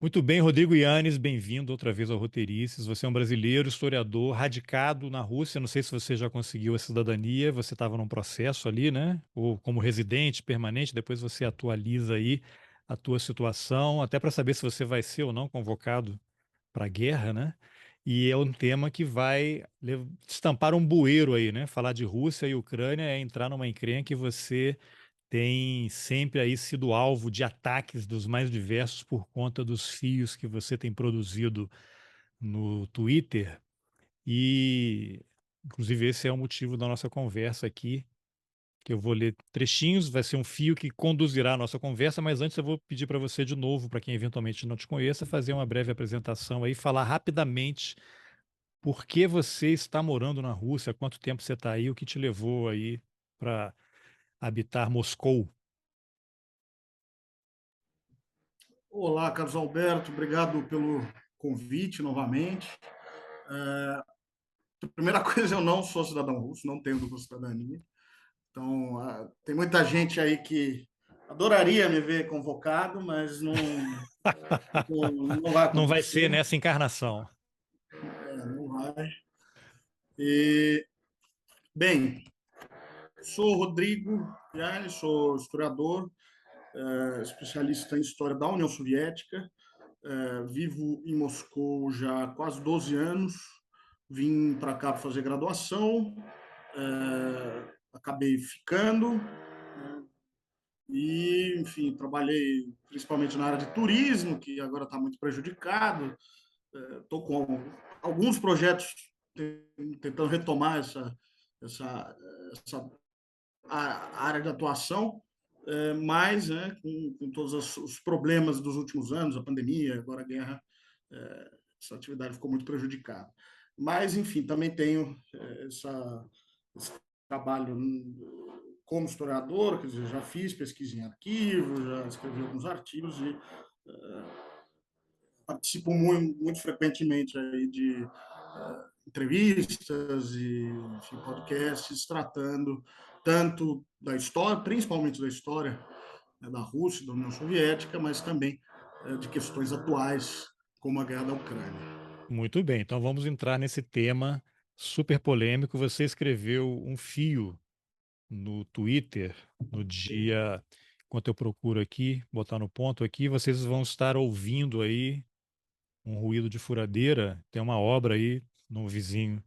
Muito bem, Rodrigo Yanes, bem-vindo outra vez ao Roteirices. Você é um brasileiro, historiador, radicado na Rússia. Não sei se você já conseguiu a cidadania, você estava num processo ali, né? Ou como residente permanente, depois você atualiza aí a tua situação, até para saber se você vai ser ou não convocado para a guerra, né? E é um tema que vai estampar um bueiro aí, né? Falar de Rússia e Ucrânia é entrar numa encrenca que você tem sempre aí sido alvo de ataques dos mais diversos por conta dos fios que você tem produzido no Twitter. E, inclusive, esse é o motivo da nossa conversa aqui, que eu vou ler trechinhos, vai ser um fio que conduzirá a nossa conversa, mas antes eu vou pedir para você de novo, para quem eventualmente não te conheça, fazer uma breve apresentação aí, falar rapidamente por que você está morando na Rússia, há quanto tempo você está aí, o que te levou aí para habitar Moscou. Olá, Carlos Alberto, obrigado pelo convite novamente. A primeira coisa, eu não sou cidadão russo, não tenho dupla cidadania. Então, tem muita gente aí que adoraria me ver convocado, mas não vai Não vai ser acontecer. nessa encarnação. Não vai. E, bem, sou Rodrigo Yanni, sou historiador, especialista em história da União Soviética. Vivo em Moscou já há quase 12 anos. Vim para cá para fazer graduação, acabei ficando, né? E, enfim, trabalhei principalmente na área de turismo, que agora está muito prejudicado. Estou com alguns projetos tentando retomar essa, essa área de atuação, mas, né, com todos os problemas dos últimos anos, a pandemia, agora a guerra, essa atividade ficou muito prejudicada. Mas, enfim, também tenho esse trabalho como historiador, quer dizer, já fiz pesquisa em arquivo, já escrevi alguns artigos e participo muito frequentemente aí de entrevistas e, enfim, podcasts tratando tanto da história, principalmente da história, né, da Rússia, da União Soviética, mas também de questões atuais, como a guerra da Ucrânia. Muito bem, então vamos entrar nesse tema super polêmico. Você escreveu um fio no Twitter no dia, enquanto eu procuro aqui, botar no ponto aqui, vocês vão estar ouvindo aí um ruído de furadeira. Tem uma obra aí no vizinho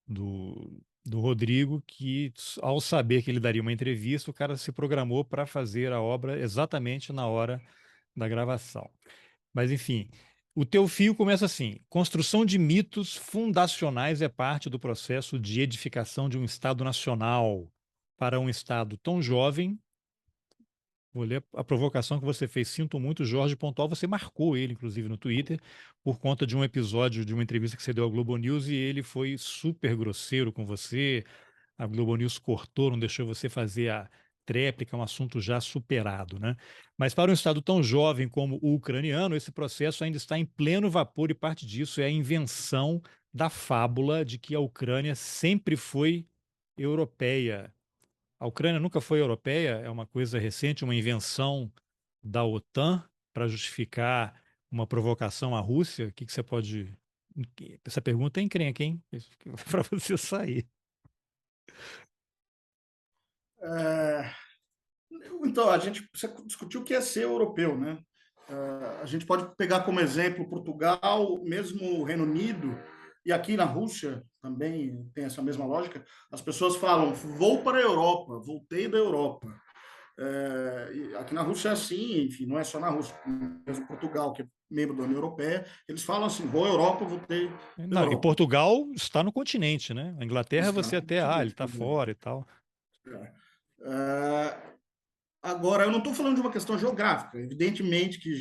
do Rodrigo que, ao saber que ele daria uma entrevista, o cara se programou para fazer a obra exatamente na hora da gravação. Mas, enfim, o teu fio começa assim: construção de mitos fundacionais é parte do processo de edificação de um Estado nacional. Para um Estado tão jovem, vou ler a provocação que você fez. Sinto muito, Jorge Pontual. Você marcou ele, inclusive, no Twitter, por conta de um episódio de uma entrevista que você deu à Globo News e ele foi super grosseiro com você. A Globo News cortou, não deixou você fazer a tréplica, é um assunto já superado, né? Mas para um Estado tão jovem como o ucraniano, esse processo ainda está em pleno vapor e parte disso é a invenção da fábula de que a Ucrânia sempre foi europeia. A Ucrânia nunca foi europeia, é uma coisa recente, uma invenção da OTAN para justificar uma provocação à Rússia. O que que você pode. Essa pergunta é encrenca, hein? Para você sair. É, então, a gente precisa discutir o que é ser europeu, né? A gente pode pegar como exemplo Portugal, mesmo o Reino Unido, e aqui na Rússia também tem essa mesma lógica. As pessoas falam, vou para a Europa, voltei da Europa. Aqui na Rússia é assim, enfim, não é só na Rússia, mesmo Portugal, que é membro da União Europeia, eles falam assim, vou à Europa, voltei da Não, e Europa. Portugal está no continente, né? A Inglaterra Está você no até, ele continente está também. fora e tal. É, agora, eu não estou falando de uma questão geográfica. Evidentemente que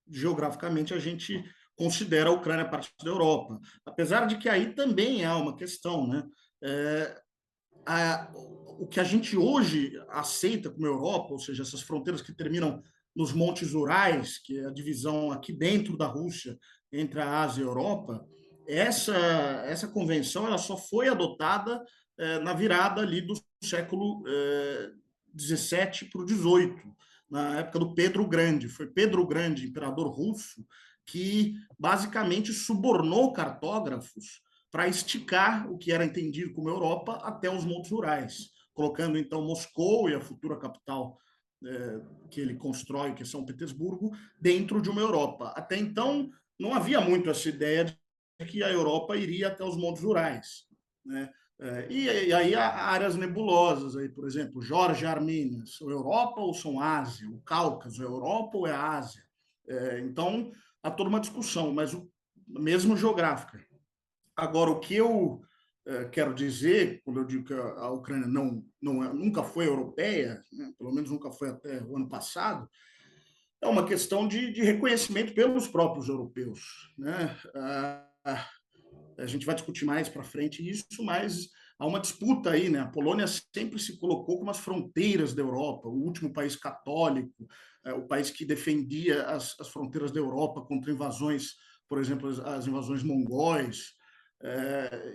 geograficamente a gente considera a Ucrânia parte da Europa, apesar de que aí também há uma questão, né? É, o que a gente hoje aceita como Europa, ou seja, essas fronteiras que terminam nos Montes Urais, que é a divisão aqui dentro da Rússia entre a Ásia e a Europa, essa convenção ela só foi adotada na virada ali do século XVII para o XVIII. na época do Pedro Grande. Foi Pedro Grande, imperador russo, que basicamente subornou cartógrafos para esticar o que era entendido como Europa até os Montes Urais, colocando então Moscou e a futura capital que ele constrói, que é São Petersburgo, dentro de uma Europa. Até então, não havia muito essa ideia de que a Europa iria até os Montes Urais, né? E aí há áreas nebulosas, aí, por exemplo, Geórgia e Armênia, são Europa ou são Ásia? O Cáucaso é Europa ou é Ásia? Então, há toda uma discussão, mas mesmo geográfica. Agora, o que eu quero dizer, quando eu digo que a Ucrânia nunca foi europeia, né, pelo menos nunca foi até o ano passado, é uma questão de reconhecimento pelos próprios europeus. Né? A gente vai discutir mais para frente isso, mas há uma disputa aí, né? A Polônia sempre se colocou como as fronteiras da Europa, o último país católico, o país que defendia as fronteiras da Europa contra invasões, por exemplo, as invasões mongóis.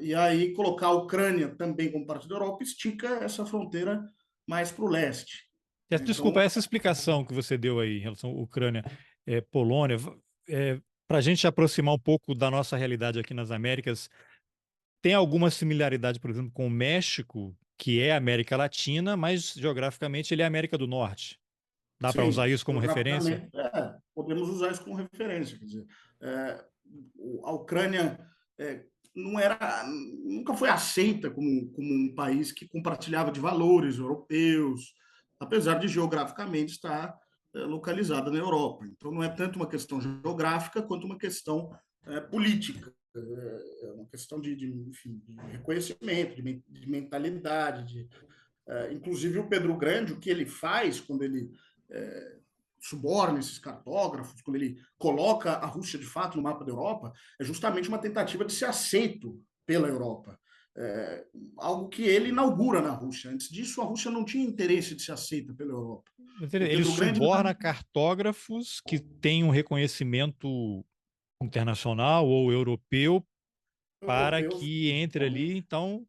E aí colocar a Ucrânia também como parte da Europa estica essa fronteira mais para o leste. Desculpa, Então, essa explicação que você deu aí em relação à Ucrânia, Polônia, para a gente aproximar um pouco da nossa realidade aqui nas Américas, tem alguma similaridade, por exemplo, com o México, que é América Latina, mas geograficamente ele é América do Norte. Dá para usar sim, isso como referência? geograficamente, podemos usar isso como referência. Quer dizer, é, a Ucrânia é, não era, nunca foi aceita como um país que compartilhava de valores europeus, apesar de geograficamente estar localizada na Europa. Então, não é tanto uma questão geográfica quanto uma questão política. É uma questão enfim, de reconhecimento, de mentalidade, inclusive o Pedro Grande, o que ele faz quando ele suborna esses cartógrafos, quando ele coloca a Rússia de fato no mapa da Europa, é justamente uma tentativa de ser aceito pela Europa. Algo que ele inaugura na Rússia. Antes disso, a Rússia não tinha interesse de ser aceita pela Europa. O Ele Pedro Grande, suborna cartógrafos que têm um reconhecimento internacional ou europeu para europeus, que entre ali. principalmente,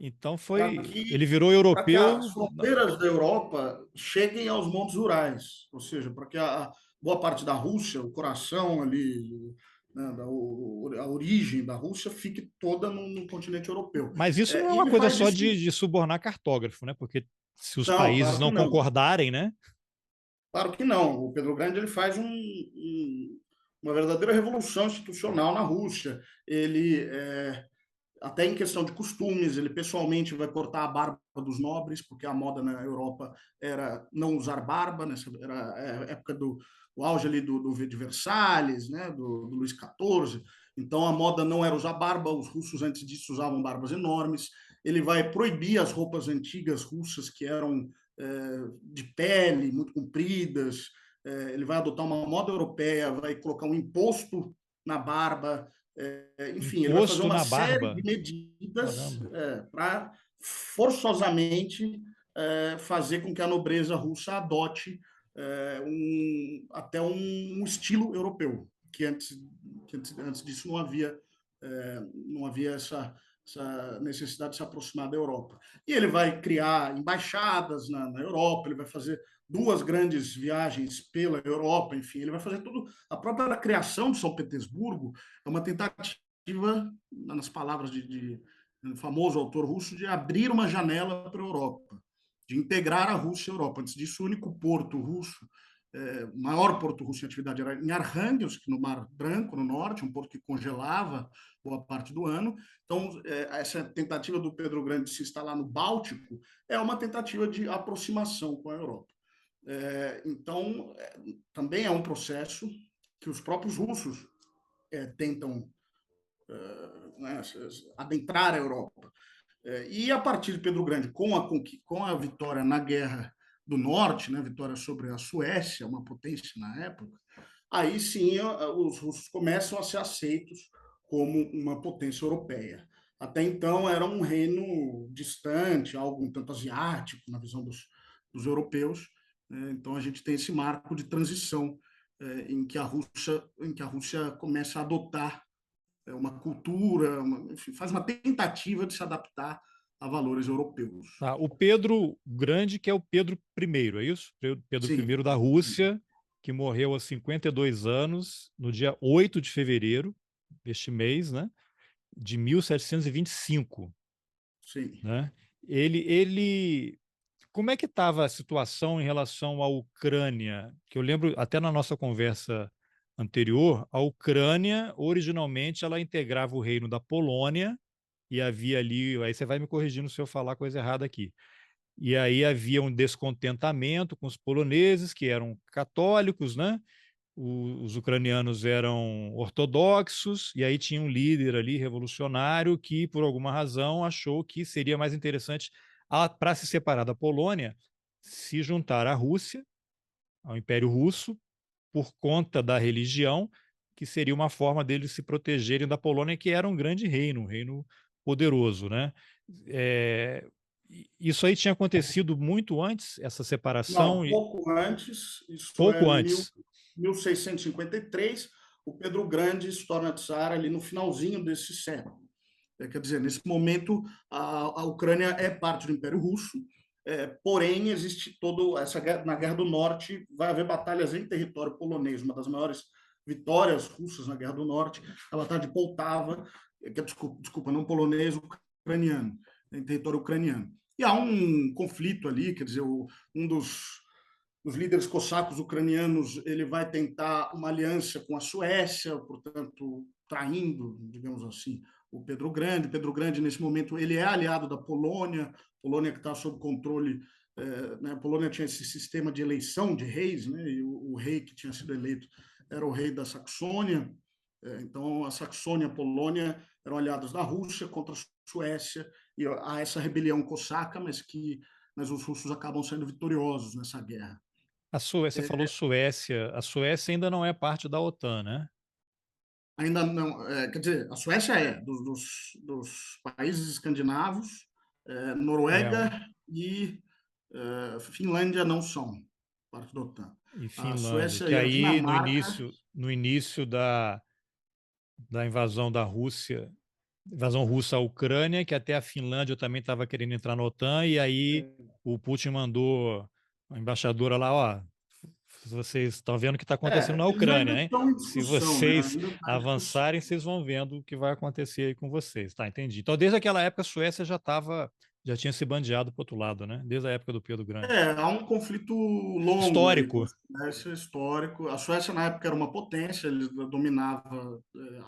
Então para foi, ele que, virou para que as europeu. fronteiras da Europa cheguem aos Montes Urais, ou seja, para que a boa parte da Rússia, o coração ali, né, a origem da Rússia, fique toda no continente europeu. Mas isso não é E uma ele coisa faz só isso. de subornar cartógrafo, né? Porque se os Não, países claro que não não. concordarem, né? Claro que não. O Pedro Grande ele faz uma verdadeira revolução institucional na Rússia. Ele até em questão de costumes, ele pessoalmente vai cortar a barba dos nobres, porque a moda na Europa era não usar barba, né? Era a época do o auge ali de Versalhes, né? Do Luís XIV. Então a moda não era usar barba, os russos antes disso usavam barbas enormes. Ele vai proibir as roupas antigas russas que eram de pele, muito compridas. Ele vai adotar uma moda europeia, vai colocar um imposto na barba, enfim, ele vai fazer Imposto uma na série barba. de medidas Caramba. para forçosamente fazer com que a nobreza russa adote até um estilo europeu, antes disso não havia essa necessidade de se aproximar da Europa. E ele vai criar embaixadas na Europa, ele vai fazer duas grandes viagens pela Europa, enfim, ele vai fazer tudo. A própria criação de São Petersburgo é uma tentativa, nas palavras de um famoso autor russo, de abrir uma janela para a Europa, de integrar a Rússia à Europa. Antes disso, o único porto russo, o maior porto russo em atividade era em Arhangelsk, no Mar Branco, no norte, um porto que congelava boa parte do ano. Então, essa tentativa do Pedro Grande de se instalar no Báltico é uma tentativa de aproximação com a Europa. Então, também é um processo que os próprios russos tentam né, adentrar a Europa. E a partir de Pedro Grande, com a vitória na Guerra do Norte, né, vitória sobre a Suécia, uma potência na época, aí sim os russos começam a ser aceitos como uma potência europeia. Até então era um reino distante, algo um tanto asiático na visão dos europeus. Então a gente tem esse marco de transição em que a Rússia começa a adotar uma cultura, enfim, faz uma tentativa de se adaptar a valores europeus. Tá, o Pedro Grande, que é o Pedro I, é isso? Pedro Sim, I da Rússia, que morreu aos 52 anos, no dia 8 de fevereiro deste mês, né? De 1725, sim. né? Ele, como é que estava a situação em relação à Ucrânia? Que eu lembro até na nossa conversa anterior, a Ucrânia originalmente ela integrava o reino da Polônia e havia ali, aí você vai me corrigindo se eu falar coisa errada aqui. E aí havia um descontentamento com os poloneses, que eram católicos, né? Os ucranianos eram ortodoxos, e aí tinha um líder ali revolucionário que, por alguma razão, achou que seria mais interessante, para se separar da Polônia, se juntar à Rússia, ao Império Russo, por conta da religião, que seria uma forma deles se protegerem da Polônia, que era um grande reino, um reino poderoso, né? É, isso aí tinha acontecido muito antes, essa separação, Não, e pouco antes, isso é pouco antes. 1653, o Pedro Grande se torna czar ali no finalzinho desse século. Quer dizer, nesse momento, a Ucrânia é parte do Império Russo, porém, existe todo essa na Guerra do Norte, vai haver batalhas em território polonês, uma das maiores vitórias russas na Guerra do Norte, a Batalha de Poltava, desculpa, não polonês, ucraniano, em território ucraniano. E há um conflito ali, quer dizer, um dos líderes cossacos ucranianos, ele vai tentar uma aliança com a Suécia, portanto, traindo, digamos assim, o Pedro Grande. Pedro Grande, nesse momento, ele é aliado da Polônia, Polônia que está sob controle, né, a Polônia tinha esse sistema de eleição de reis, né, e o rei que tinha sido eleito era o rei da Saxônia, então a Saxônia e a Polônia eram aliados da Rússia contra a Suécia, e há essa rebelião cosaca, mas os russos acabam sendo vitoriosos nessa guerra. A Suécia, você falou Suécia, a Suécia ainda não é parte da OTAN, né? Ainda não, quer dizer, a Suécia é dos países escandinavos, É, Noruega e Finlândia não são parte da OTAN. e A Finlândia, Suécia que e a aí Dinamarca, no início da invasão da Rússia, invasão russa à Ucrânia, que até a Finlândia também estava querendo entrar na OTAN, e aí o Putin mandou a embaixadora lá, ó, vocês estão vendo o que está acontecendo na eles ainda Ucrânia, hein? estão em Se discussão, né? vocês Ainda está em avançarem, discussão. vocês vão vendo o que vai acontecer aí com vocês, tá? Entendi. Então, desde aquela época, a Suécia já tinha se bandeado para o outro lado, né? Desde a época do Pedro Grande. Há um conflito longo aí com a Histórico. Suécia, histórico. A Suécia, na época, era uma potência, ele dominava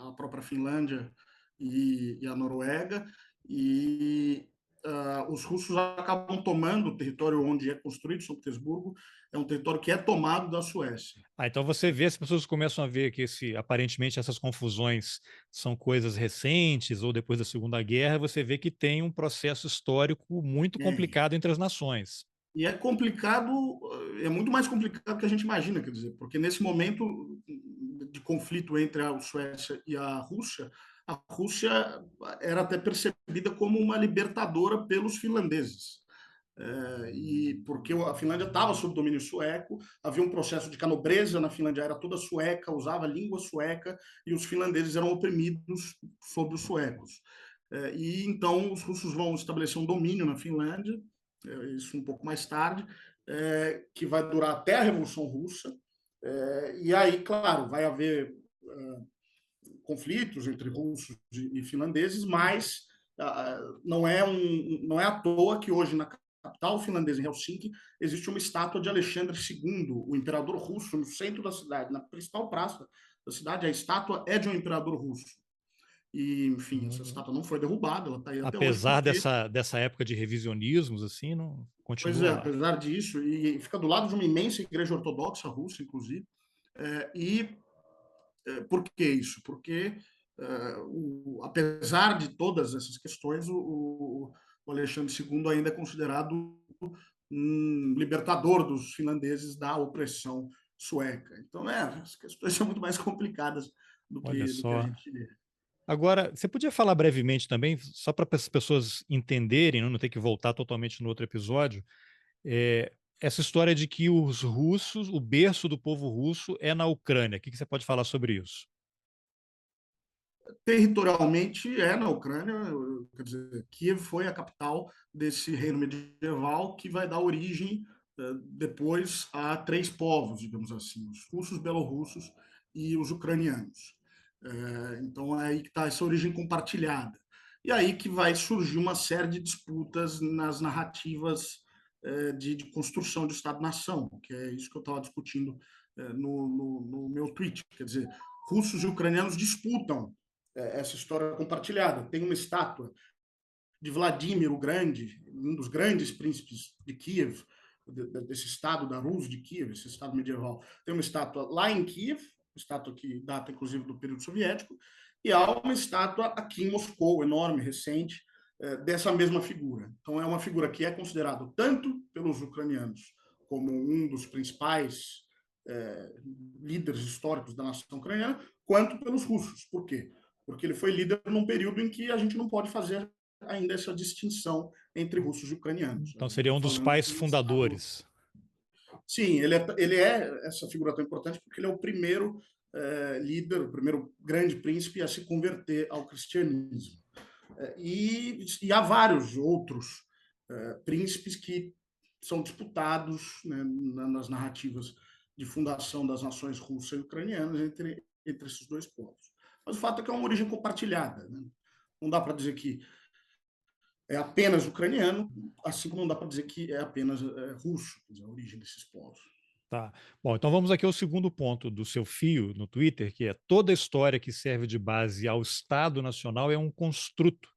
a própria Finlândia e a Noruega, e os russos acabam tomando o território onde é construído São Petersburgo, é um território que é tomado da Suécia. Ah, então você vê, as pessoas começam a ver que aparentemente essas confusões são coisas recentes ou depois da Segunda Guerra, você vê que tem um processo histórico muito É, complicado entre as nações. e é complicado, é muito mais complicado do que a gente imagina, quer dizer, porque nesse momento de conflito entre a Suécia e a Rússia era até percebida como uma libertadora pelos finlandeses. E porque a Finlândia estava sob domínio sueco, havia um processo de canobreza na Finlândia, era toda sueca, usava a língua sueca, e os finlandeses eram oprimidos sobre os suecos. E então os russos vão estabelecer um domínio na Finlândia, isso um pouco mais tarde, que vai durar até a Revolução Russa. E aí, claro, vai haver conflitos entre russos e finlandeses, mas não é à toa que hoje na capital finlandesa, em Helsinki, existe uma estátua de Alexandre II, o imperador russo, no centro da cidade, na principal praça da cidade. A estátua é de um imperador russo. E, enfim, essa estátua não foi derrubada, ela está aí até hoje, Apesar porque dessa época de revisionismos, assim, não pois é, continua lá. apesar disso, e fica do lado de uma imensa igreja ortodoxa russa, inclusive. Por que isso? Porque, apesar de todas essas questões, o Alexandre II ainda é considerado um libertador dos finlandeses da opressão sueca. Então, as questões são muito mais complicadas Olha do que a só. gente vê. Agora, você podia falar brevemente também, só para as pessoas entenderem, não ter que voltar totalmente no outro episódio, essa história de que os russos, o berço do povo russo é na Ucrânia. O que você pode falar sobre isso? Territorialmente é na Ucrânia, quer dizer, Kiev foi a capital desse reino medieval que vai dar origem depois a três povos, digamos assim, os russos, belorussos e os ucranianos. Então é aí que está essa origem compartilhada. E aí que vai surgir uma série de disputas nas narrativas de construção de Estado-nação, que é isso que eu estava discutindo no meu tweet. Quer dizer, russos e ucranianos disputam essa história compartilhada. Tem uma estátua de Vladimir o Grande, um dos grandes príncipes de Kiev, desse estado da Rus de Kiev, esse estado medieval. Tem uma estátua lá em Kiev, estátua que data inclusive do período soviético, e há uma estátua aqui em Moscou, enorme, recente, dessa mesma figura. Então é uma figura que é considerada tanto pelos ucranianos como um dos principais líderes históricos da nação ucraniana, quanto pelos russos. Por quê? Porque ele foi líder num período em que a gente não pode fazer ainda essa distinção entre russos e ucranianos. Então Eu seria estou um dos falando pais de um Estado. fundadores. Sim, ele é essa figura tão importante porque ele é o primeiro líder, o primeiro grande príncipe a se converter ao cristianismo. E há vários outros príncipes que são disputados, né, nas narrativas de fundação das nações russas e ucranianas entre esses dois povos. Mas o fato é que é uma origem compartilhada. Né? Não dá para dizer que é apenas ucraniano, assim como não dá para dizer que é apenas russo, quer dizer, a origem desses povos. Tá. Bom, então vamos aqui ao segundo ponto do seu fio no Twitter, que é toda história que serve de base ao Estado Nacional é um construto.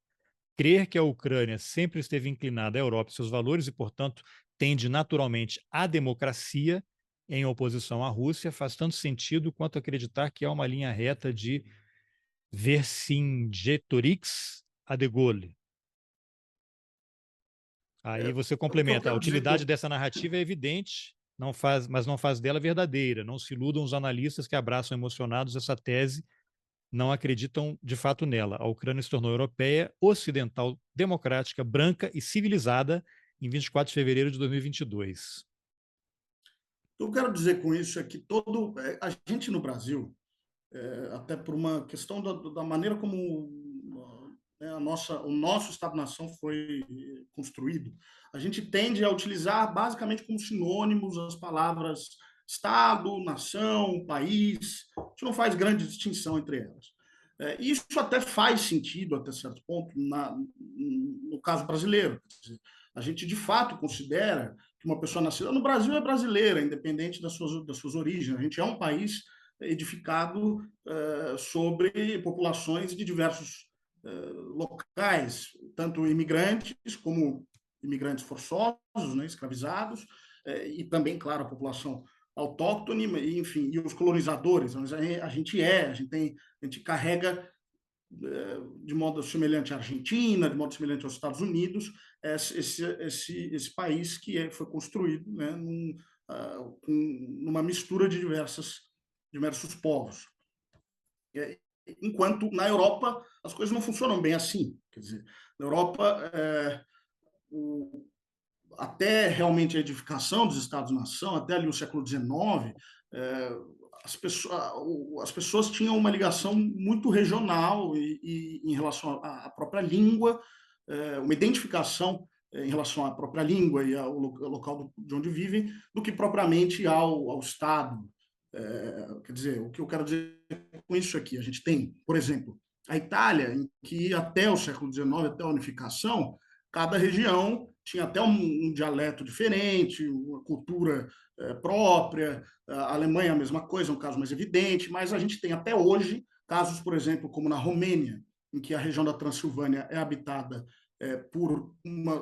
Crer que a Ucrânia sempre esteve inclinada à Europa e seus valores e, portanto, tende naturalmente à democracia em oposição à Rússia faz tanto sentido quanto acreditar que há uma linha reta de Vercingetorix a de Gaulle. Aí você O que eu complementa, a quero dizer utilidade dessa narrativa é evidente, mas não faz dela verdadeira. Não se iludam os analistas que abraçam emocionados essa tese, não acreditam de fato nela. A Ucrânia se tornou europeia, ocidental, democrática, branca e civilizada em 24 de fevereiro de 2022. O que eu quero dizer com isso é que a gente no Brasil, até por uma questão da maneira como né, o nosso Estado-nação foi construído, a gente tende a utilizar basicamente como sinônimos as palavras Estado, nação, país, a gente não faz grande distinção entre elas. Isso até faz sentido, até certo ponto, no caso brasileiro. A gente, de fato, considera que uma pessoa nascida no Brasil é brasileira, independente das suas origens. A gente é um país edificado sobre populações de diversos locais, tanto imigrantes como imigrantes forçosos, né, escravizados, e também, claro, a população autóctone, enfim, e os colonizadores. A gente carrega de modo semelhante à Argentina, de modo semelhante aos Estados Unidos, esse país que foi construído, né, numa mistura de diversos povos. Enquanto na Europa as coisas não funcionam bem assim. Quer dizer, na Europa, até realmente a edificação dos Estados-nação, até ali o século XIX, as pessoas tinham uma ligação muito regional em relação à própria língua, uma identificação em relação à própria língua e ao local de onde vivem, do que propriamente ao Estado. Quer dizer, o que eu quero dizer com isso aqui, a gente tem, por exemplo, a Itália, em que até o século XIX, até a unificação, cada região tinha até um dialeto diferente, uma cultura própria. A Alemanha, a mesma coisa, é um caso mais evidente, mas a gente tem até hoje casos, por exemplo, como na Romênia, em que a região da Transilvânia é habitada por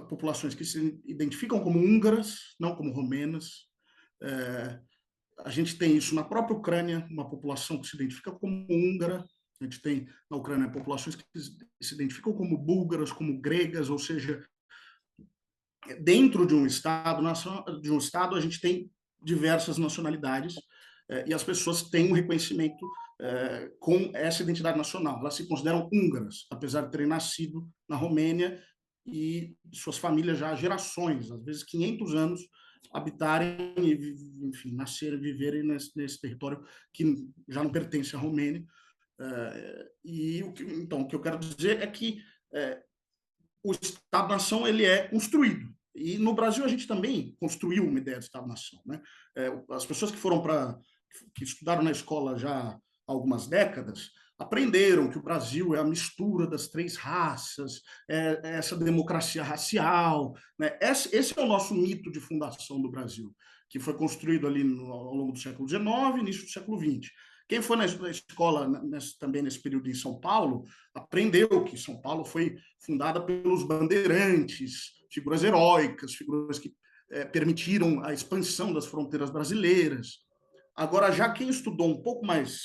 populações que se identificam como húngaras, não como romenas. A gente tem isso na própria Ucrânia, uma população que se identifica como húngara. A gente tem na Ucrânia populações que se identificam como búlgaras, como gregas, ou seja, dentro de um estado a gente tem diversas nacionalidades e as pessoas têm um reconhecimento com essa identidade nacional. Elas se consideram húngaras, apesar de terem nascido na Romênia e suas famílias já há gerações, às vezes 500 anos, habitarem e, enfim, nascerem, viverem nesse território que já não pertence à Romênia. Então, o que eu quero dizer é que o Estado-nação ele é construído. E no Brasil a gente também construiu uma ideia de Estado-nação. Né? As pessoas que estudaram na escola já há algumas décadas aprenderam que o Brasil é a mistura das três raças, é essa democracia racial. Né? Esse é o nosso mito de fundação do Brasil, que foi construído ali ao longo do século XIX e início do século XX. Quem foi na escola também nesse período em São Paulo aprendeu que São Paulo foi fundada pelos bandeirantes, figuras heróicas, figuras que permitiram a expansão das fronteiras brasileiras. Agora, já quem estudou um pouco mais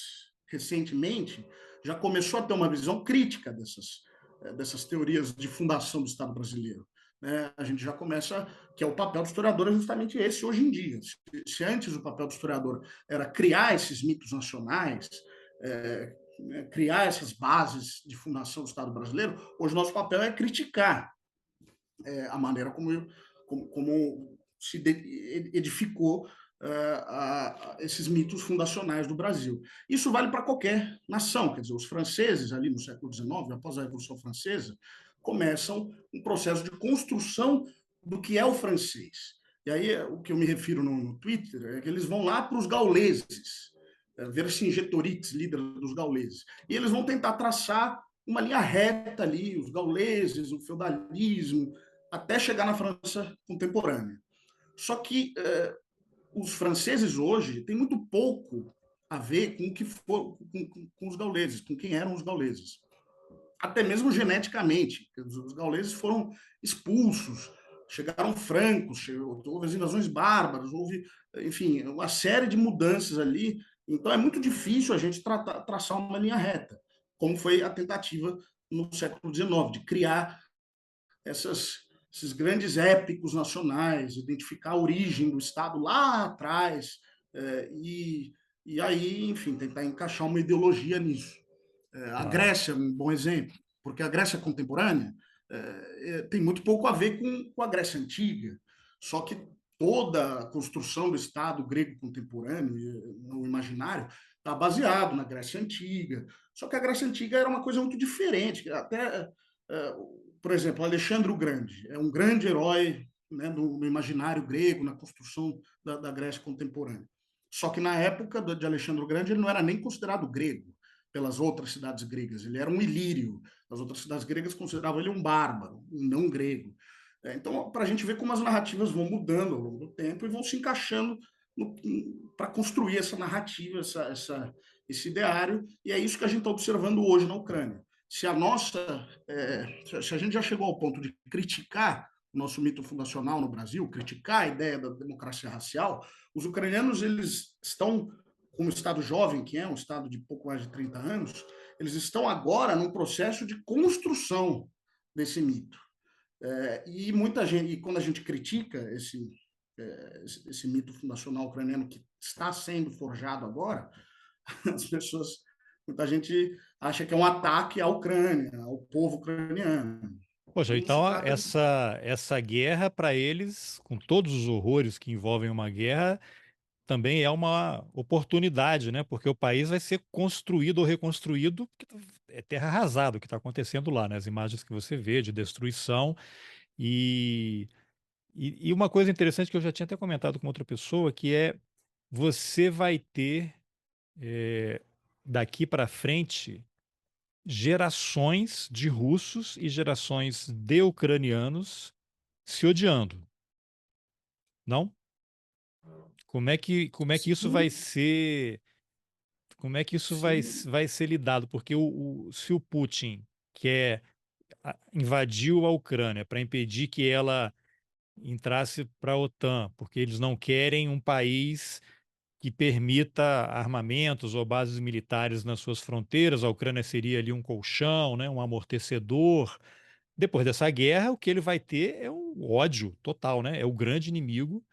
recentemente, já começou a ter uma visão crítica dessas teorias de fundação do Estado brasileiro. Né? A gente já começa, que é o papel do historiador é justamente esse hoje em dia. Se antes o papel do historiador era criar esses mitos nacionais, criar essas bases de fundação do Estado brasileiro, hoje nosso papel é criticar a maneira como se edificou esses mitos fundacionais do Brasil. Isso vale para qualquer nação, quer dizer, os franceses, ali no século XIX, após a Revolução Francesa, começam um processo de construção do que é o francês. E aí, o que eu me refiro no Twitter é que eles vão lá para os gauleses, Vercingetorix, líder dos gauleses, e eles vão tentar traçar uma linha reta ali, os gauleses, o feudalismo, até chegar na França contemporânea. Só que os franceses hoje têm muito pouco a ver com o que for, com os gauleses, com quem eram os gauleses. Até mesmo geneticamente. Os gauleses foram expulsos, chegaram francos, houve as invasões bárbaras, houve, enfim, uma série de mudanças ali. Então é muito difícil a gente traçar uma linha reta, como foi a tentativa no século XIX, de criar esses grandes épicos nacionais, identificar a origem do Estado lá atrás, e aí, enfim, tentar encaixar uma ideologia nisso. A Claro. Grécia é um bom exemplo, porque a Grécia contemporânea tem muito pouco a ver com a Grécia antiga, só que toda a construção do Estado grego contemporâneo, no imaginário, está baseado na Grécia Antiga. Só que a Grécia Antiga era uma coisa muito diferente. Até, por exemplo, Alexandre o Grande é um grande herói, né, no imaginário grego, na construção da Grécia contemporânea. Só que na época de Alexandre o Grande ele não era nem considerado grego pelas outras cidades gregas. Ele era um ilírio. As outras cidades gregas consideravam ele um bárbaro, um não grego. Então, para a gente ver como as narrativas vão mudando ao longo do tempo e vão se encaixando para construir essa narrativa, esse ideário, e é isso que a gente está observando hoje na Ucrânia. Se a nossa, se a gente já chegou ao ponto de criticar o nosso mito fundacional no Brasil, criticar a ideia da democracia racial, os ucranianos eles estão, como estado jovem, que é um estado de pouco mais de 30 anos, eles estão agora num processo de construção desse mito. E muita gente, e quando a gente critica esse mito fundacional ucraniano que está sendo forjado agora, as pessoas, muita gente acha que é um ataque à Ucrânia, ao povo ucraniano. Poxa, E não se então trata de. essa guerra para eles, com todos os horrores que envolvem uma guerra, também é uma oportunidade, né? Porque o país vai ser construído ou reconstruído, porque é terra arrasada o que está acontecendo lá, né? As imagens que você vê de destruição. E, e uma coisa interessante que eu já tinha até comentado com outra pessoa, que é você vai ter eh, daqui para frente gerações de russos e gerações de ucranianos se odiando, não? Como é que isso vai Sim, ser? Como é que isso sim, vai ser lidado? Porque se o Putin quer invadiu a Ucrânia para impedir que ela entrasse para a OTAN, porque eles não querem um país que permita armamentos ou bases militares nas suas fronteiras, a Ucrânia seria ali um colchão, né, um amortecedor. Depois dessa guerra, o que ele vai ter é um ódio total, né? É o grande inimigo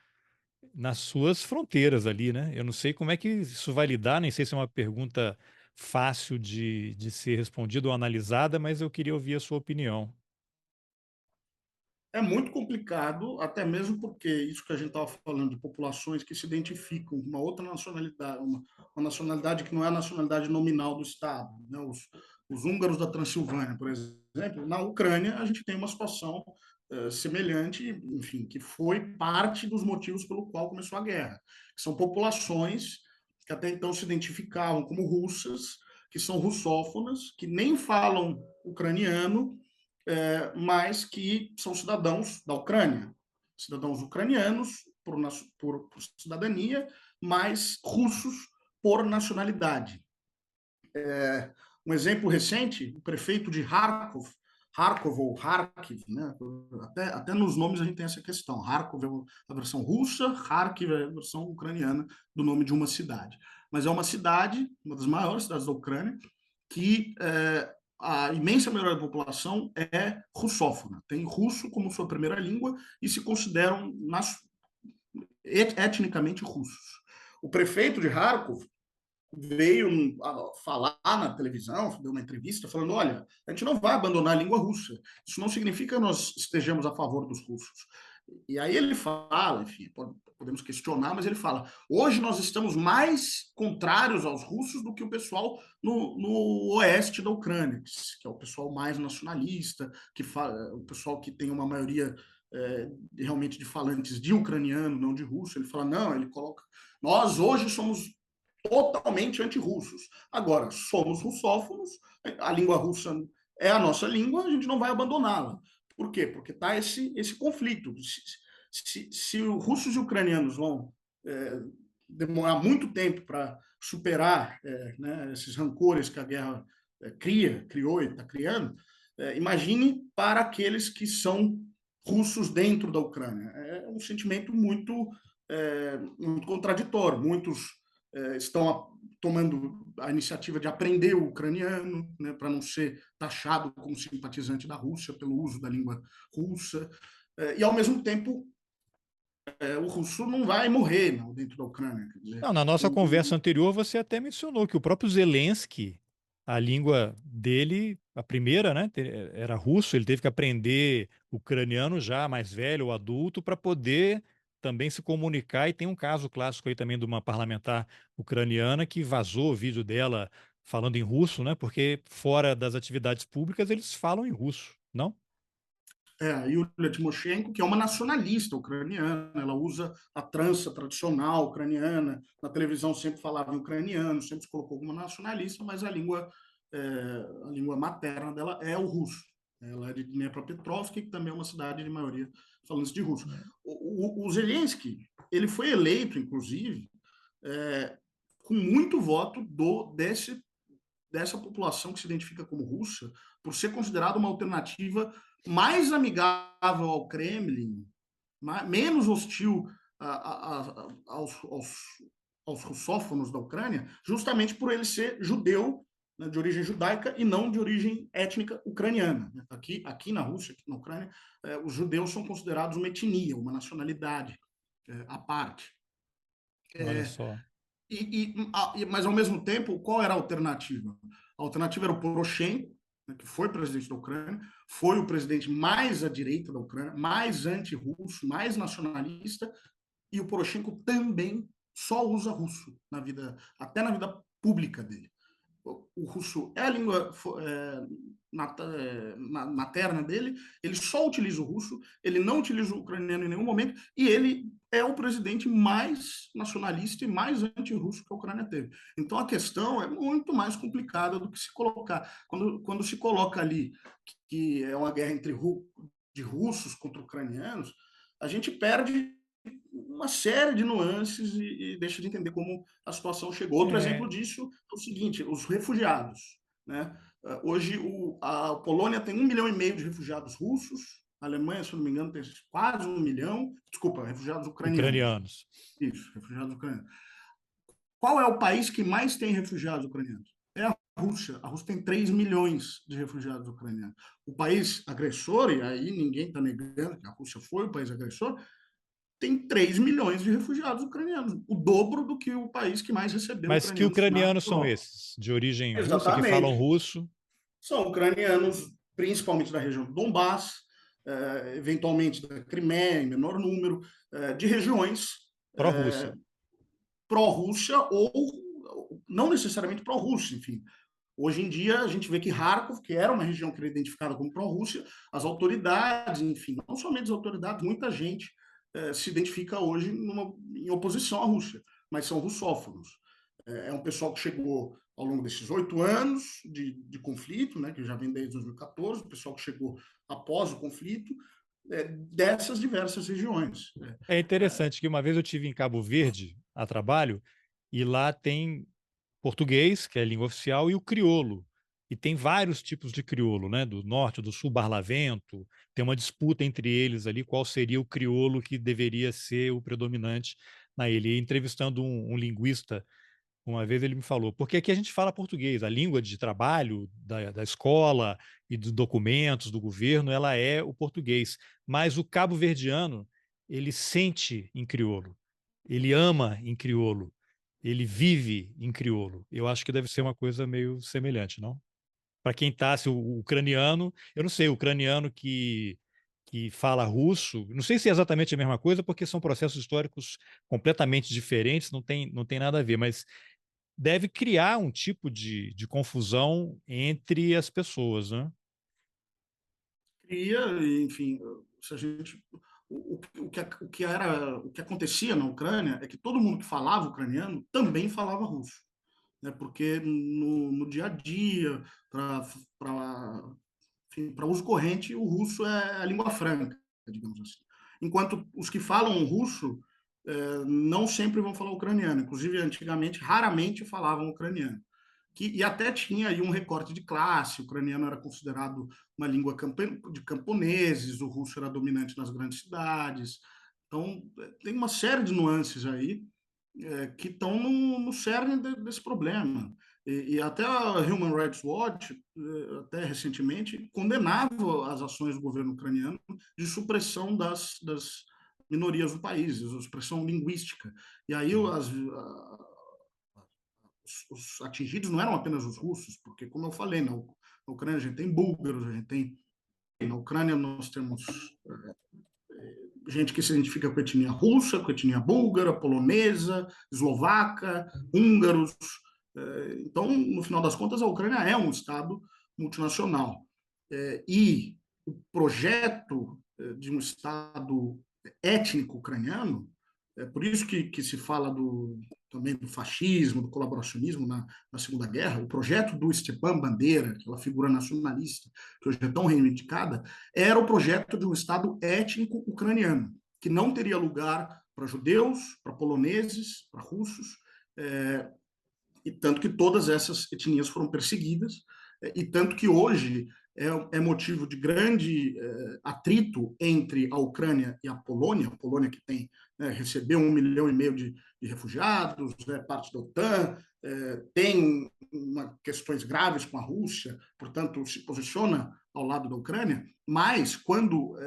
nas suas fronteiras ali, né? Eu não sei como é que isso vai lidar, nem sei se é uma pergunta fácil de ser respondida ou analisada, mas eu queria ouvir a sua opinião. É muito complicado, até mesmo porque isso que a gente estava falando de populações que se identificam com uma outra nacionalidade, uma nacionalidade que não é a nacionalidade nominal do Estado. Né? Os húngaros da Transilvânia, por exemplo, na Ucrânia a gente tem uma situação semelhante, enfim, que foi parte dos motivos pelo qual começou a guerra. Que são populações que até então se identificavam como russas, que são russófonas, que nem falam ucraniano, mas que são cidadãos da Ucrânia, cidadãos ucranianos por cidadania, mas russos por nacionalidade. Um exemplo recente, o prefeito de Kharkov ou Kharkiv, né? Até nos nomes a gente tem essa questão. Kharkov é a versão russa, Kharkiv é a versão ucraniana do nome de uma cidade. Mas é uma cidade, uma das maiores cidades da Ucrânia, que a imensa maioria da população é russófona, tem russo como sua primeira língua e se consideram etnicamente russos. O prefeito de Kharkov veio falar na televisão, deu uma entrevista falando, olha, a gente não vai abandonar a língua russa, isso não significa que nós estejamos a favor dos russos. E aí ele fala, enfim, podemos questionar, mas ele fala, hoje nós estamos mais contrários aos russos do que o pessoal no oeste da Ucrânia, que é o pessoal mais nacionalista, o pessoal que tem uma maioria realmente de falantes de ucraniano, não de russo. Ele fala, não, ele coloca, nós hoje somos totalmente anti-russos. Agora, somos russófonos, a língua russa é a nossa língua, a gente não vai abandoná-la. Por quê? Porque está esse conflito. Se os russos e ucranianos vão demorar muito tempo para superar né, esses rancores que a guerra criou e está criando, imagine para aqueles que são russos dentro da Ucrânia. É um sentimento muito contraditório. Muitos estão tomando a iniciativa de aprender o ucraniano, né, para não ser taxado como simpatizante da Rússia pelo uso da língua russa, e ao mesmo tempo o russo não vai morrer não, dentro da Ucrânia. Quer dizer, Não, na nossa conversa anterior, você até mencionou que o próprio Zelensky, a língua dele, a primeira, né, era russo, ele teve que aprender ucraniano já mais velho ou adulto para poder também se comunicar. E tem um caso clássico aí também de uma parlamentar ucraniana que vazou o vídeo dela falando em russo, né, porque fora das atividades públicas eles falam em russo, não? a Yulia Tymoshenko, que é uma nacionalista ucraniana, ela usa a trança tradicional ucraniana, na televisão sempre falava em ucraniano, sempre se colocou como nacionalista, mas a língua materna dela é o russo. Ela é de Dnepropetrovsk, que também é uma cidade de maioria falantes de russo. O Zelensky, ele foi eleito, inclusive, com muito voto dessa população que se identifica como russa, por ser considerada uma alternativa mais amigável ao Kremlin, menos hostil aos russófonos da Ucrânia, justamente por ele ser judeu, né, de origem judaica e não de origem étnica ucraniana. Aqui na Rússia, aqui na Ucrânia, os judeus são considerados uma etnia, uma nacionalidade à parte. Olha só. Mas, ao mesmo tempo, qual era a alternativa? A alternativa era o Poroshenko, né, que foi presidente da Ucrânia, foi o presidente mais à direita da Ucrânia, mais anti-russo, mais nacionalista, e o Poroshenko também só usa russo até na vida pública dele. O russo é a língua materna dele, ele só utiliza o russo, ele não utiliza o ucraniano em nenhum momento, e ele é o presidente mais nacionalista e mais anti-russo que a Ucrânia teve. Então a questão é muito mais complicada do que se colocar. Quando se coloca ali que é uma guerra de russos contra ucranianos, a gente perde uma série de nuances e deixa de entender como a situação chegou. Outro exemplo É, disso é o seguinte, os refugiados. Né? Hoje, a Polônia tem 1,5 milhão de refugiados russos, a Alemanha, se não me engano, tem quase 1 milhão, desculpa, refugiados ucranianos. ucranianos. Isso, refugiados ucranianos. Qual é o país que mais tem refugiados ucranianos? É a Rússia. A Rússia tem 3 milhões de refugiados ucranianos. O país agressor, e aí ninguém está negando que a Rússia foi o país agressor, tem 3 milhões de refugiados ucranianos, o dobro do que o país que mais recebeu Mas que ucranianos na ucranianos são Europa. esses? De origem russa, que falam Exatamente. russo? São ucranianos, principalmente da região do Donbass, eventualmente da Crimeia, em menor número, de regiões Pró-Rússia. pró-Rússia ou não necessariamente pró-Rússia, enfim. Hoje em dia, a gente vê que Kharkov, que era uma região que era identificada como pró-Rússia, as autoridades, enfim, não somente as autoridades, muita gente se identifica hoje em oposição à Rússia, mas são russófonos. É um pessoal que chegou ao longo desses 8 anos de conflito, né, que já vem desde 2014, o pessoal que chegou após o conflito, dessas diversas regiões. É interessante que uma vez eu tive em Cabo Verde a trabalho e lá tem português, que é a língua oficial, e o crioulo. E tem vários tipos de crioulo, né? Do norte, do sul, barlavento. Tem uma disputa entre eles ali, qual seria o crioulo que deveria ser o predominante na ilha. E entrevistando um linguista, uma vez ele me falou, porque aqui a gente fala português, a língua de trabalho da escola e dos documentos do governo, ela é o português. Mas o cabo-verdiano, ele sente em crioulo, ele ama em crioulo, ele vive em crioulo. Eu acho que deve ser uma coisa meio semelhante, não? Para quem está, se o ucraniano, eu não sei, o ucraniano que fala russo, não sei se é exatamente a mesma coisa, porque são processos históricos completamente diferentes, não tem nada a ver, mas deve criar um tipo de confusão entre as pessoas, né? Cria, enfim, se a gente o que acontecia na Ucrânia é que todo mundo que falava ucraniano também falava russo, né? Porque no dia a dia, para uso corrente, o russo é a língua franca, digamos assim. Enquanto os que falam russo não sempre vão falar ucraniano. Inclusive, antigamente, raramente falavam ucraniano. E até tinha aí um recorte de classe. O ucraniano era considerado uma língua de camponeses, o russo era dominante nas grandes cidades. Então, tem uma série de nuances aí que estão no cerne desse problema. E até a Human Rights Watch, até recentemente, condenava as ações do governo ucraniano de supressão das minorias do país, supressão linguística. E aí os atingidos não eram apenas os russos, porque, como eu falei, na Ucrânia a gente tem búlgaros, a gente tem. Na Ucrânia nós temos gente que se identifica com a etnia russa, com a etnia búlgara, polonesa, eslovaca, húngaros. Então, no final das contas, a Ucrânia é um Estado multinacional. E o projeto de um Estado étnico ucraniano, é por isso que se fala também do fascismo, do colaboracionismo na Segunda Guerra, o projeto do Stepan Bandeira, aquela figura nacionalista que hoje é tão reivindicada, era o projeto de um Estado étnico ucraniano, que não teria lugar para judeus, para poloneses, para russos, e tanto que todas essas etnias foram perseguidas, e tanto que hoje é motivo de grande atrito entre a Ucrânia e a Polônia que tem recebeu 1,5 milhão de refugiados, parte da OTAN, tem questões graves com a Rússia, portanto se posiciona ao lado da Ucrânia, mas quando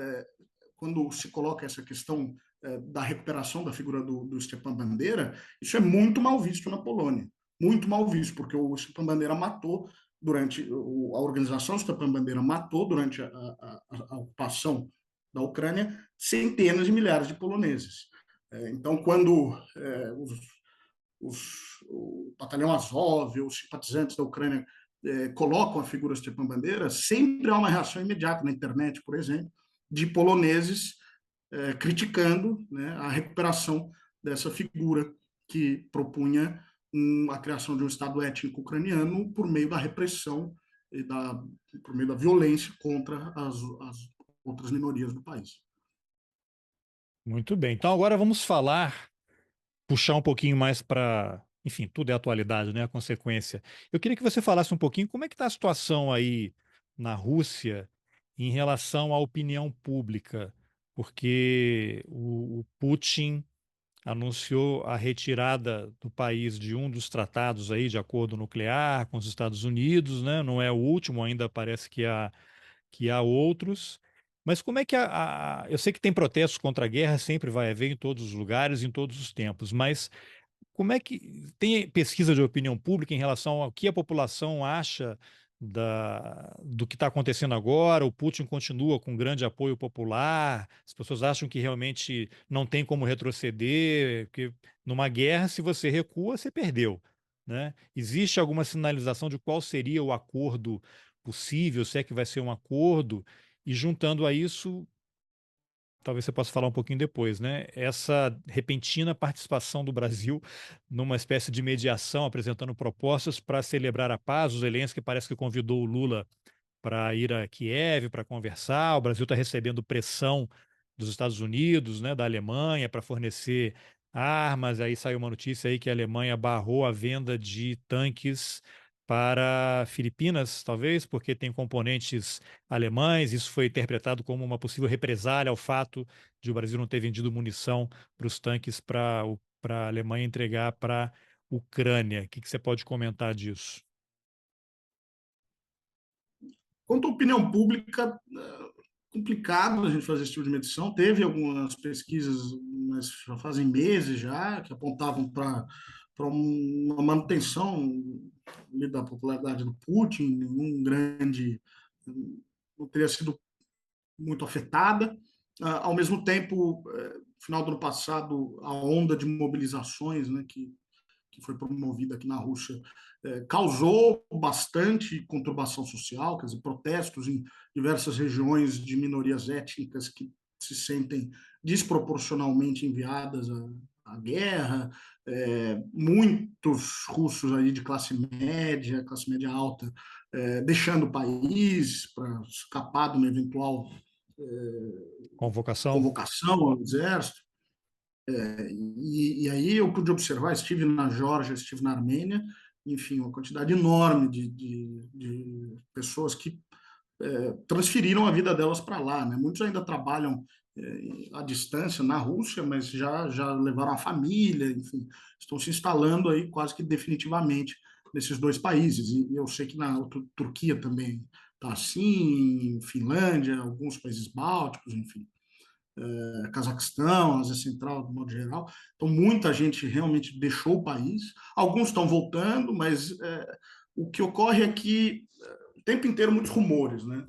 se coloca essa questão da recuperação da figura do Stepan Bandeira, isso é muito mal visto na Polônia, muito mal visto, porque o Stepan Bandeira matou durante a organização Stepan Bandeira matou durante a ocupação da Ucrânia centenas de milhares de poloneses. Então, quando o batalhão Azov, os simpatizantes da Ucrânia colocam a figura Stepan Bandeira, sempre há uma reação imediata na internet, por exemplo, de poloneses criticando, né, a recuperação dessa figura que propunha a criação de um Estado étnico ucraniano por meio da repressão e por meio da violência contra as outras minorias do país. Muito bem. Então agora vamos puxar um pouquinho mais para, enfim, tudo é atualidade, né? A consequência. Eu queria que você falasse um pouquinho como é que está a situação aí na Rússia em relação à opinião pública, porque o Putin anunciou a retirada do país de um dos tratados aí de acordo nuclear com os Estados Unidos, né? Não é o último, ainda parece que há outros. Mas como é que eu sei que tem protestos contra a guerra, sempre vai haver em todos os lugares, em todos os tempos, mas como é que tem pesquisa de opinião pública em relação ao que a população acha do que está acontecendo agora. O Putin continua com grande apoio popular. As pessoas acham que realmente não tem como retroceder, porque numa guerra, se você recua, você perdeu, né? Existe alguma sinalização de qual seria o acordo possível, se é que vai ser um acordo? E juntando a isso, talvez você possa falar um pouquinho depois, né? Essa repentina participação do Brasil numa espécie de mediação, apresentando propostas para celebrar a paz. O Zelensky parece que convidou o Lula para ir a Kiev para conversar. O Brasil está recebendo pressão dos Estados Unidos, né, da Alemanha, para fornecer armas. Aí saiu uma notícia aí que a Alemanha barrou a venda de tanques para Filipinas, talvez, porque tem componentes alemães. Isso foi interpretado como uma possível represália ao fato de o Brasil não ter vendido munição para os tanques para a Alemanha entregar para a Ucrânia. O que você pode comentar disso? Quanto à opinião pública, complicado a gente fazer esse tipo de medição. Teve algumas pesquisas, mas já fazem meses já, que apontavam para uma manutenção ali da popularidade do Putin, nenhum grande, não teria sido muito afetada. Ao mesmo tempo, no final do ano passado, a onda de mobilizações, né, que foi promovida aqui na Rússia, causou bastante conturbação social, quer dizer, protestos em diversas regiões de minorias étnicas que se sentem desproporcionalmente enviadas à guerra, muitos russos aí de classe média alta, deixando o país para escapar de uma eventual Convocação? convocação ao exército. E aí eu pude observar, estive na Geórgia, estive na Armênia, enfim, uma quantidade enorme de pessoas que transferiram a vida delas para lá, né? Muitos ainda trabalham à distância na Rússia, mas já levaram a família, enfim, estão se instalando aí quase que definitivamente nesses dois países. E eu sei que na Turquia também está assim, Finlândia, alguns países bálticos, enfim. Cazaquistão, Ásia Central, de modo geral. Então, muita gente realmente deixou o país. Alguns estão voltando, mas o que ocorre é que o tempo inteiro muitos rumores, né?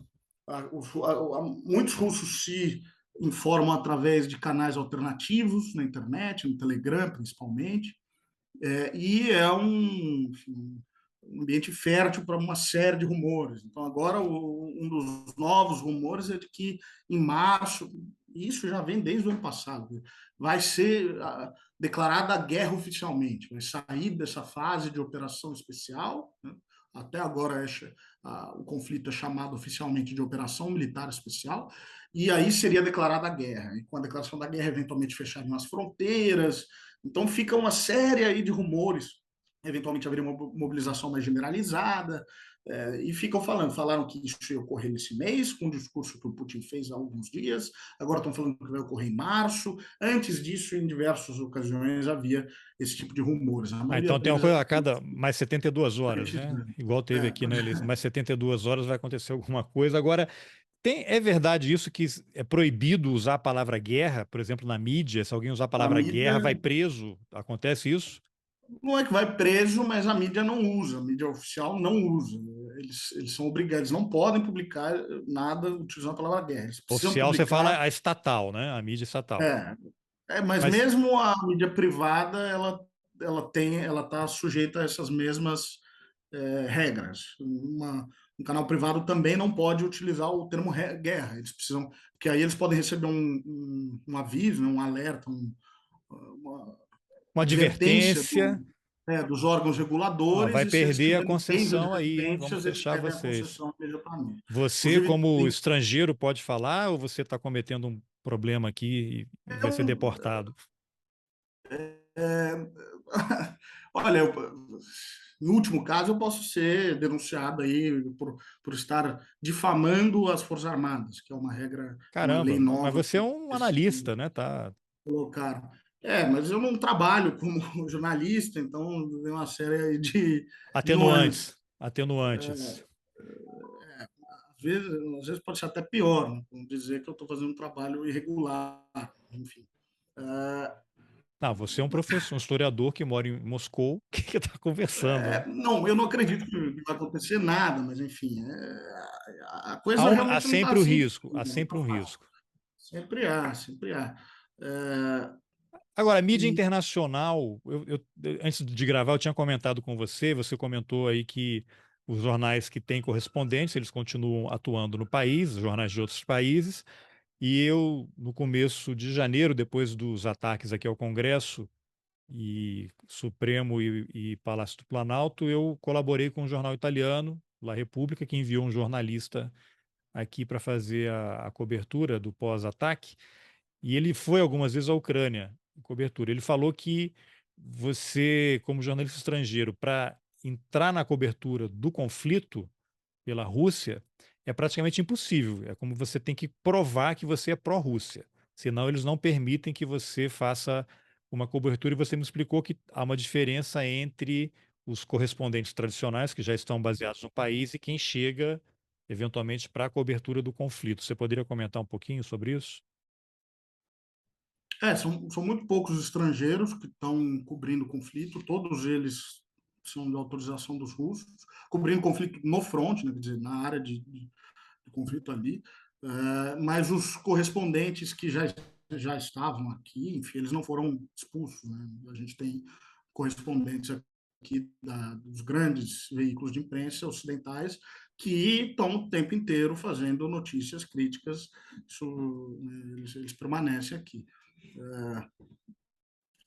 Muitos russos se informam através de canais alternativos na internet, no Telegram, principalmente, e é enfim, um ambiente fértil para uma série de rumores. Então, agora, um dos novos rumores é de que em março, isso já vem desde o ano passado, vai ser declarada a guerra oficialmente, vai sair dessa fase de operação especial, né? Até agora o conflito é chamado oficialmente de Operação Militar Especial, e aí seria declarada a guerra. E com a declaração da guerra, eventualmente fechariam as fronteiras. Então fica uma série aí de rumores, eventualmente haveria uma mobilização mais generalizada, e falaram que isso ia ocorrer nesse mês, com o discurso que o Putin fez há alguns dias, agora estão falando que vai ocorrer em março. Antes disso, em diversas ocasiões, havia esse tipo de rumores. A Ah, maioria então tem uma deles é coisa a cada mais 72 horas, parentes né? grandes. Igual teve aqui na eleição, É. mais 72 horas vai acontecer alguma coisa. Agora, é verdade isso que é proibido usar a palavra guerra, por exemplo, na mídia, se alguém usar a A palavra guerra, mídia vai preso. Acontece isso? não é que vai preso, mas a mídia não usa, a mídia oficial não usa. Eles são obrigados, eles não podem publicar nada utilizando a palavra guerra. Eles precisam Oficial, você publicar. fala a estatal, né? A mídia estatal. É, mas Mas, mesmo a mídia privada, ela está sujeita a essas mesmas regras. Um canal privado também não pode utilizar o termo guerra. Eles precisam, porque aí eles podem receber um aviso, né, um alerta, uma uma advertência advertência, dos órgãos ó, reguladores, vai e se eles perder a tiverem bem concessão aí, hein? Vamos advertências, eles fechar perdem a vocês. concessão imediatamente. Você, Inclusive, como tem, estrangeiro, pode falar ou você está cometendo um problema aqui e vai ser eu, deportado? é, olha, no último caso, eu posso ser denunciado aí por estar difamando as Forças Armadas, que é uma regra, uma lei Caramba, mas nova você é que um eles analista, né? Tá colocaram. Mas eu não trabalho como jornalista, então tem uma série de nuances. atenuantes, atenuantes. Às vezes pode ser até pior, né? Vamos dizer que eu estou fazendo um trabalho irregular, enfim. Não, você é um professor, um historiador que mora em Moscou, que está conversando, né? Não, eu não acredito que vai acontecer nada, mas enfim, a Há, coisa há realmente não está sempre o assim, risco, há não sempre tá um fácil. risco. Sempre há, sempre há. É, Agora, a mídia e internacional, antes de gravar, eu tinha comentado com você, você comentou aí que os jornais que têm correspondentes, eles continuam atuando no país, jornais de outros países, e eu, no começo de janeiro, depois dos ataques aqui ao Congresso, e Supremo e Palácio do Planalto, eu colaborei com um jornal italiano, La Repubblica, que enviou um jornalista aqui para fazer a cobertura do pós-ataque, e ele foi algumas vezes à Ucrânia, em cobertura. Ele falou que você, como jornalista estrangeiro, para entrar na cobertura do conflito pela Rússia, é praticamente impossível. É como você tem que provar que você é pró-Rússia. Senão, eles não permitem que você faça uma cobertura. E você me explicou que há uma diferença entre os correspondentes tradicionais, que já estão baseados no país, e quem chega, eventualmente, para a cobertura do conflito. Você poderia comentar um pouquinho sobre isso? são muito poucos estrangeiros que estão cobrindo o conflito, todos eles são de autorização dos russos, cobrindo conflito no front, né, quer dizer, na área de conflito ali, mas os correspondentes que já estavam aqui, enfim, eles não foram expulsos, né? A gente tem correspondentes aqui dos grandes veículos de imprensa ocidentais que estão o tempo inteiro fazendo notícias críticas, isso, né, eles permanecem aqui.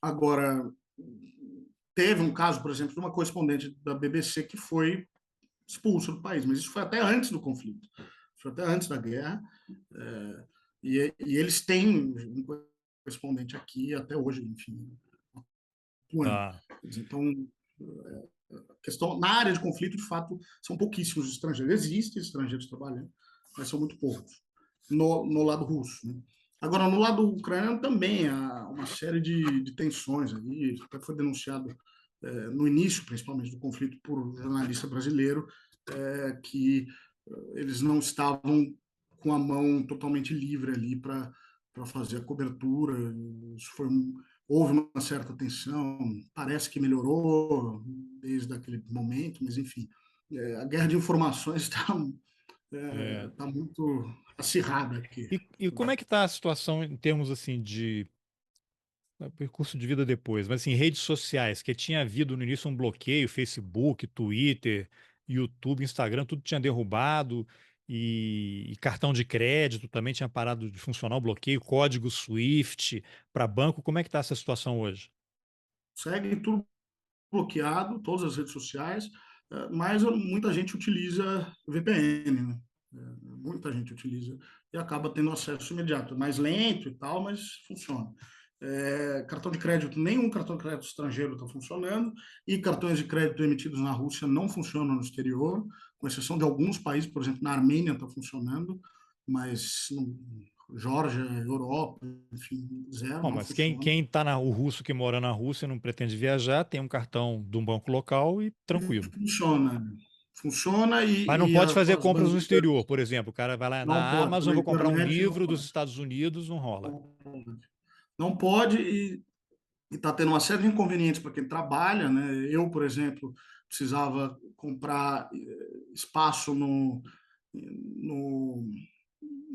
Agora, teve um caso, por exemplo, de uma correspondente da BBC que foi expulsa do país, mas isso foi até antes do conflito, foi até antes da guerra, é, e eles têm um correspondente aqui até hoje, enfim, atuando. Tá. Então, questão, na área de conflito, de fato, são pouquíssimos estrangeiros. Existem estrangeiros trabalhando, mas são muito poucos no lado russo. Né? Agora, no lado ucraniano também há uma série de tensões ali, até foi denunciado no início, principalmente, do conflito por um jornalista brasileiro, que eles não estavam com a mão totalmente livre ali para fazer a cobertura. Isso foi houve uma certa tensão, parece que melhorou desde aquele momento, mas enfim, a guerra de informações está É. tá muito acirrada aqui. E como é que está a situação em termos assim de percurso de vida depois, mas assim, redes sociais, que tinha havido no início um bloqueio, Facebook, Twitter, YouTube, Instagram, tudo tinha derrubado, e cartão de crédito também tinha parado de funcionar o bloqueio, código Swift para banco. Como é que está essa situação hoje? Segue tudo bloqueado, todas as redes sociais, mas muita gente utiliza VPN, né? Muita gente utiliza e acaba tendo acesso imediato, mais lento e tal, mas funciona. Cartão de crédito, nenhum cartão de crédito estrangeiro está funcionando, e cartões de crédito emitidos na Rússia não funcionam no exterior, com exceção de alguns países, por exemplo, na Armênia está funcionando, mas no Geórgia, Europa, enfim, zero, Bom, não mas funciona. quem está o russo que mora na Rússia não pretende viajar, tem um cartão de um banco local e tranquilo. Funciona. Funciona Mas não e pode fazer as compras no bandeiras exterior, por exemplo. O cara vai lá não na pode. Amazon, Pela vou comprar um internet não livro dos pode. Estados Unidos, não rola. Não pode. Não pode e está tendo uma série de inconvenientes para quem trabalha, né? Eu, por exemplo, precisava comprar espaço no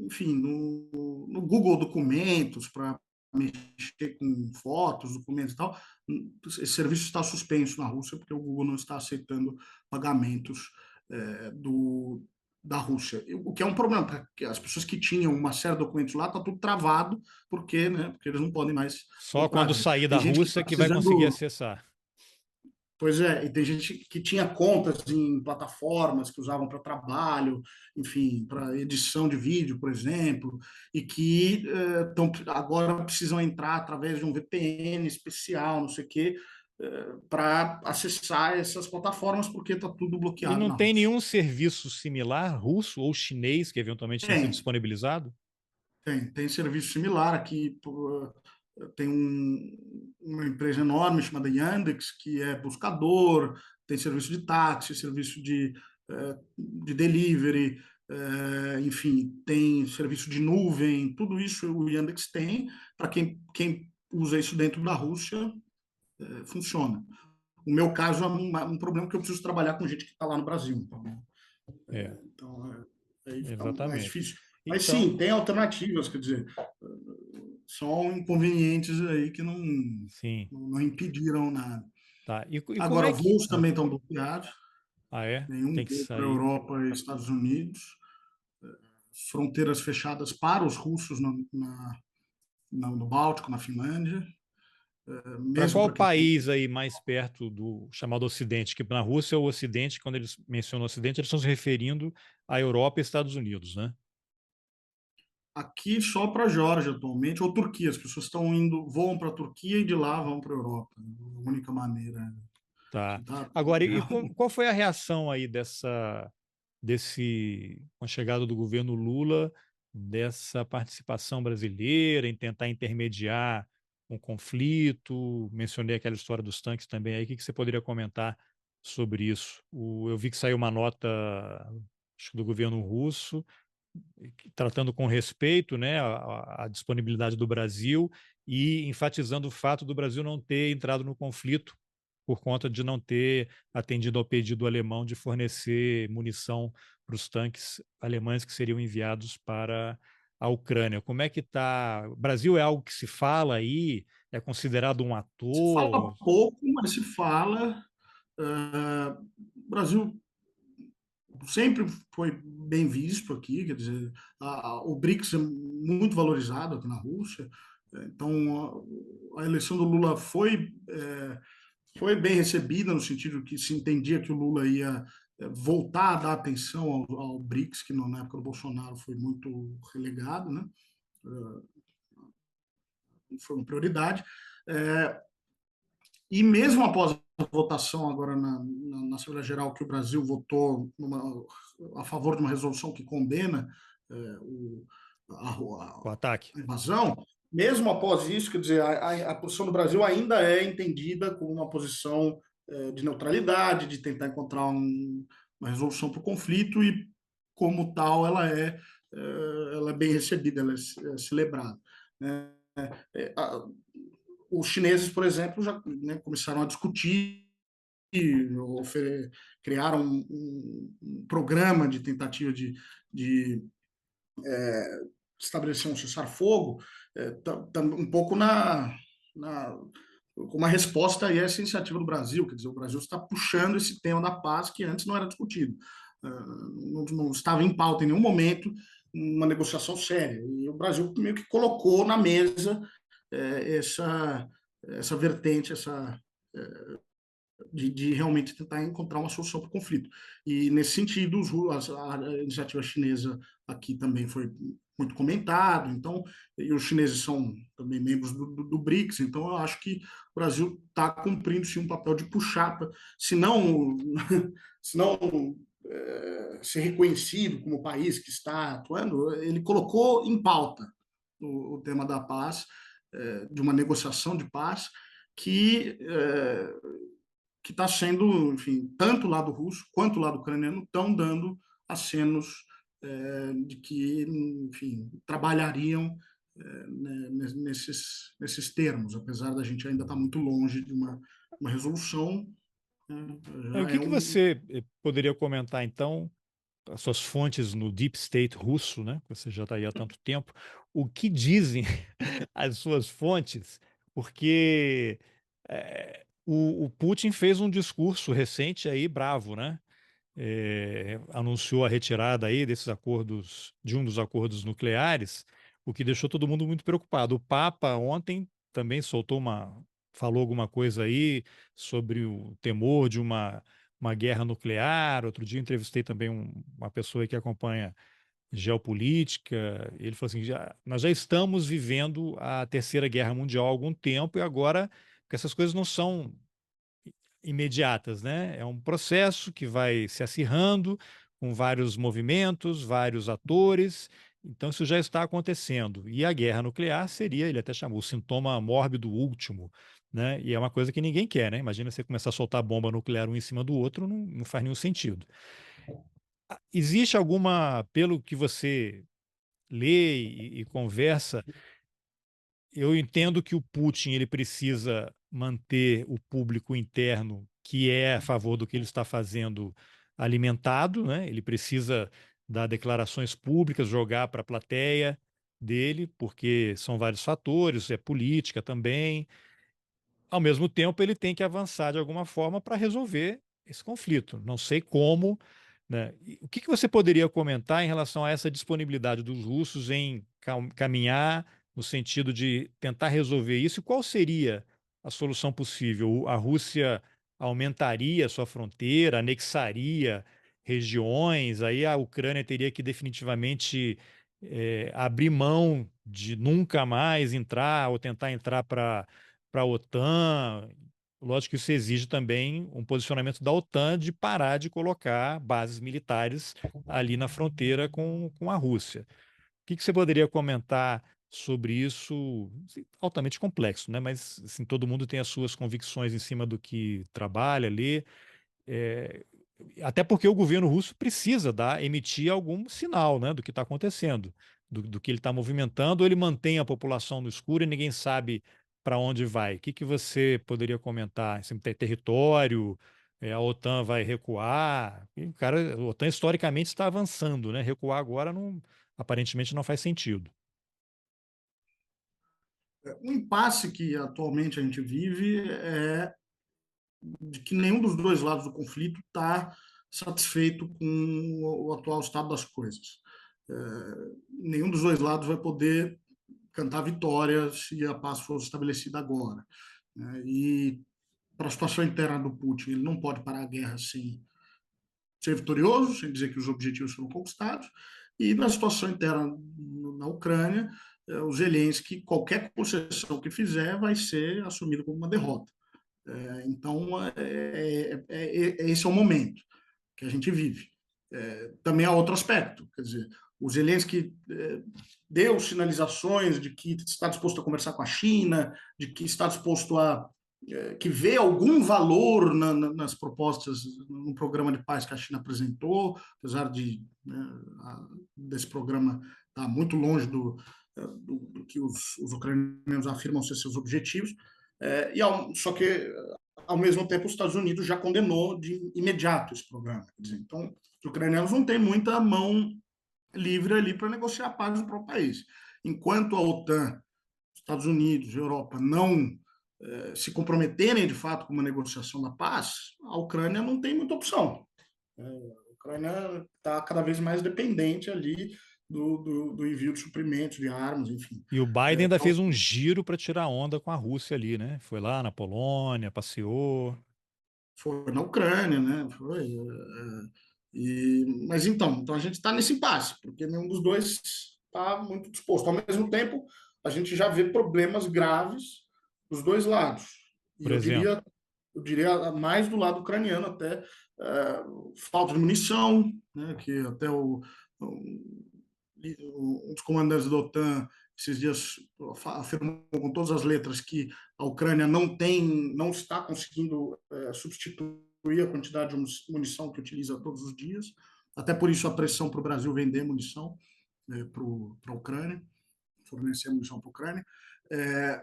enfim, no Google Documentos para mexer com fotos, documentos e tal. Esse serviço está suspenso na Rússia porque o Google não está aceitando pagamentos da Rússia. O que é um problema, porque as pessoas que tinham uma série de documentos lá, está tudo travado, porque, né, porque eles não podem mais Só comprar. quando sair da Tem gente que Rússia está que vai conseguir precisando. acessar. Pois é, e tem gente que tinha contas em plataformas que usavam para trabalho, enfim, para edição de vídeo, por exemplo, e que agora precisam entrar através de um VPN especial, não sei o quê, para acessar essas plataformas, porque está tudo E bloqueado não na tem Rússia. nenhum serviço similar, russo ou chinês, que eventualmente tenha sido Tem, disponibilizado? tem serviço similar aqui. Tem uma empresa enorme chamada Yandex, que é buscador, tem serviço de táxi, serviço de delivery, enfim, tem serviço de nuvem, tudo isso o Yandex tem para quem usa isso dentro da Rússia, funciona. O meu caso é um problema que eu preciso trabalhar com gente que está lá no Brasil. É, Então, aí fica mais exatamente. difícil. Mas Então, sim, tem alternativas, quer dizer, são inconvenientes aí que sim, não impediram nada. tá. E como Agora, é que... voos também estão bloqueados, é? nenhum Tem que voo para a sair. Europa e Estados Unidos, fronteiras fechadas para os russos no Báltico, na Finlândia, Para mesmo qual para quem tem. país aí mais perto do chamado Ocidente? Que na Rússia, o Ocidente, quando eles mencionam o Ocidente, eles estão se referindo à Europa e Estados Unidos, né? Aqui só para a Geórgia atualmente, ou Turquia, as pessoas estão indo, voam para a Turquia e de lá vão para a Europa. A única maneira que Tá. está Agora, bloqueado. qual foi a reação aí com a chegada do governo Lula, dessa participação brasileira em tentar intermediar um conflito? Mencionei aquela história dos tanques também aí. O que que você poderia comentar sobre isso? Eu vi que saiu uma nota, acho que do governo russo, tratando com respeito, né, a disponibilidade do Brasil e enfatizando o fato do Brasil não ter entrado no conflito por conta de não ter atendido ao pedido alemão de fornecer munição para os tanques alemães que seriam enviados para a Ucrânia. Como é que está? O Brasil é algo que se fala aí? É considerado um Se fala ator? pouco, mas se fala. O Brasil sempre foi bem visto aqui, quer dizer, o BRICS é muito valorizado aqui na Rússia, então a eleição do Lula foi bem recebida, no sentido que se entendia que o Lula ia voltar a dar atenção ao BRICS, que na época do Bolsonaro foi muito relegado, né? Foi uma prioridade. É, e mesmo após a votação agora na Assembleia Geral, que o Brasil votou a favor de uma resolução que condena é, o, O a ataque? invasão, mesmo após isso, quer dizer, a posição do Brasil ainda é entendida como uma posição de neutralidade, de tentar encontrar uma resolução para o conflito e, como tal, ela é bem recebida, ela é celebrada. Né? É, os chineses, por exemplo, já, né, começaram a discutir, criaram um programa de tentativa de estabelecer um cessar-fogo, um pouco na como uma resposta a essa iniciativa do Brasil. Quer dizer, o Brasil está puxando esse tema da paz que antes não era discutido. Não estava em pauta em nenhum momento uma negociação séria. E o Brasil meio que colocou na mesa essa vertente, de realmente tentar encontrar uma solução para o conflito. E, nesse sentido, a iniciativa chinesa aqui também foi muito comentado, então, e os chineses são também membros do BRICS, então eu acho que o Brasil está cumprindo sim um papel de puxar, se não, se não ser reconhecido como país que está atuando, ele colocou em pauta o tema da paz, de uma negociação de paz, que está sendo, enfim, tanto o lado russo quanto o lado ucraniano estão dando acenos de que, enfim, trabalhariam nesses termos, apesar da gente ainda estar muito longe de uma resolução, né, O já que é que um. você poderia comentar, então, as suas fontes no Deep State russo, né? Você já está aí há tanto tempo. O que dizem as suas fontes? Porque o Putin fez um discurso recente aí bravo, né? Anunciou a retirada aí desses acordos, de um dos acordos nucleares, o que deixou todo mundo muito preocupado. O Papa ontem também falou alguma coisa aí sobre o temor de uma guerra nuclear. Outro dia eu entrevistei também uma pessoa aí que acompanha geopolítica. Ele falou assim: nós já estamos vivendo a Terceira Guerra Mundial há algum tempo e agora, porque essas coisas não são imediatas, né? É um processo que vai se acirrando com vários movimentos, vários atores. Então, isso já está acontecendo. E a guerra nuclear seria, ele até chamou, o sintoma mórbido último, né? E é uma coisa que ninguém quer, né? Imagina você começar a soltar bomba nuclear um em cima do outro, não faz nenhum sentido. Existe alguma, pelo que você lê e conversa, eu entendo que o Putin ele precisa manter o público interno que é a favor do que ele está fazendo alimentado, né? Ele precisa dar declarações públicas, jogar para a plateia dele, porque são vários fatores, é política também. Ao mesmo tempo, ele tem que avançar de alguma forma para resolver esse conflito. Não sei como, né? O que que você poderia comentar em relação a essa disponibilidade dos russos em caminhar no sentido de tentar resolver isso? E qual seria a solução possível? A Rússia aumentaria sua fronteira, anexaria regiões, aí a Ucrânia teria que definitivamente abrir mão de nunca mais entrar ou tentar entrar para a OTAN. Lógico que isso exige também um posicionamento da OTAN de parar de colocar bases militares ali na fronteira com a Rússia. O que que você poderia comentar sobre isso? Assim, altamente complexo, né? Mas assim, todo mundo tem as suas convicções em cima do que trabalha, lê. É, até porque o governo russo precisa emitir algum sinal, né, do que está acontecendo, do que ele está movimentando, ou ele mantém a população no escuro e ninguém sabe para onde vai. O que que você poderia comentar? Assim, tem território, a OTAN vai recuar. E, cara, a OTAN historicamente está avançando, né? Recuar agora não, aparentemente não faz sentido. O impasse que atualmente a gente vive é de que nenhum dos dois lados do conflito está satisfeito com o atual estado das coisas. É, nenhum dos dois lados vai poder cantar vitória se a paz for estabelecida agora, né? E para a situação interna do Putin, ele não pode parar a guerra sem ser vitorioso, sem dizer que os objetivos foram conquistados. E na situação interna na Ucrânia, o Zelensky, qualquer concessão que fizer, vai ser assumido como uma derrota. Então, esse é o momento que a gente vive. Também há outro aspecto, quer dizer, o Zelensky deu sinalizações de que está disposto a conversar com a China, de que está disposto a que vê algum valor nas propostas no programa de paz que a China apresentou, apesar de desse programa estar muito longe do que os ucranianos afirmam ser seus objetivos. Só que, ao mesmo tempo, os Estados Unidos já condenou de imediato esse programa. Quer dizer, então, os ucranianos não têm muita mão livre ali para negociar a paz no próprio país. Enquanto a OTAN, Estados Unidos, Europa não se comprometerem de fato com uma negociação da paz, a Ucrânia não tem muita opção. A Ucrânia está cada vez mais dependente ali do envio de suprimentos, de armas, enfim. E o Biden ainda Então, fez um giro para tirar onda com a Rússia ali, né? Foi lá na Polônia, passeou. foi na Ucrânia, né? Mas então a gente está nesse impasse, porque nenhum dos dois está muito disposto. Ao mesmo tempo, a gente já vê problemas graves dos dois lados. E Por exemplo. eu diria mais do lado ucraniano até falta de munição, né? Que até um dos comandantes da OTAN esses dias afirmou com todas as letras que a Ucrânia não está conseguindo substituir a quantidade de munição que utiliza todos os dias. Até por isso a pressão para o Brasil vender munição para a Ucrânia, fornecer munição para a Ucrânia.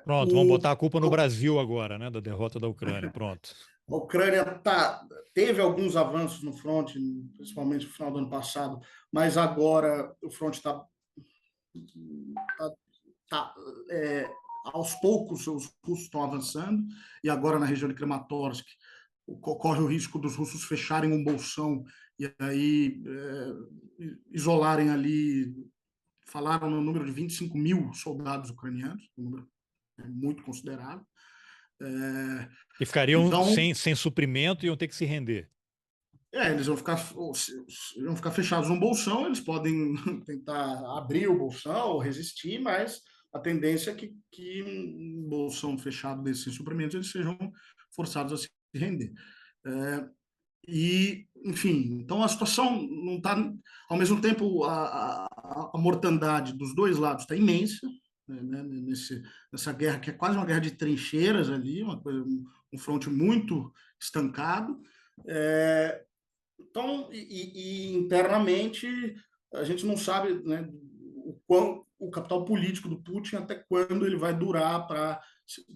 Pronto, vamos botar a culpa no Brasil agora, né? Da derrota da Ucrânia. Pronto. A Ucrânia teve alguns avanços no front, principalmente no final do ano passado, mas agora o front está tá, tá, aos poucos os russos estão avançando, e agora na região de Kramatorsk corre o risco dos russos fecharem um bolsão e aí isolarem ali, falaram no número de 25 mil soldados ucranianos, um número muito considerável. E ficariam Então, sem suprimento e iam ter que se render. eles vão ficar fechados no bolsão, eles podem tentar abrir o bolsão ou resistir, mas a tendência é que um bolsão fechado desses suprimentos eles sejam forçados a se render. Enfim, então a situação não está. Ao mesmo tempo, a mortandade dos dois lados está imensa, né, nessa guerra, que é quase uma guerra de trincheiras ali, um fronte muito estancado. Então, internamente, a gente não sabe, né, o capital político do Putin, até quando ele vai durar para,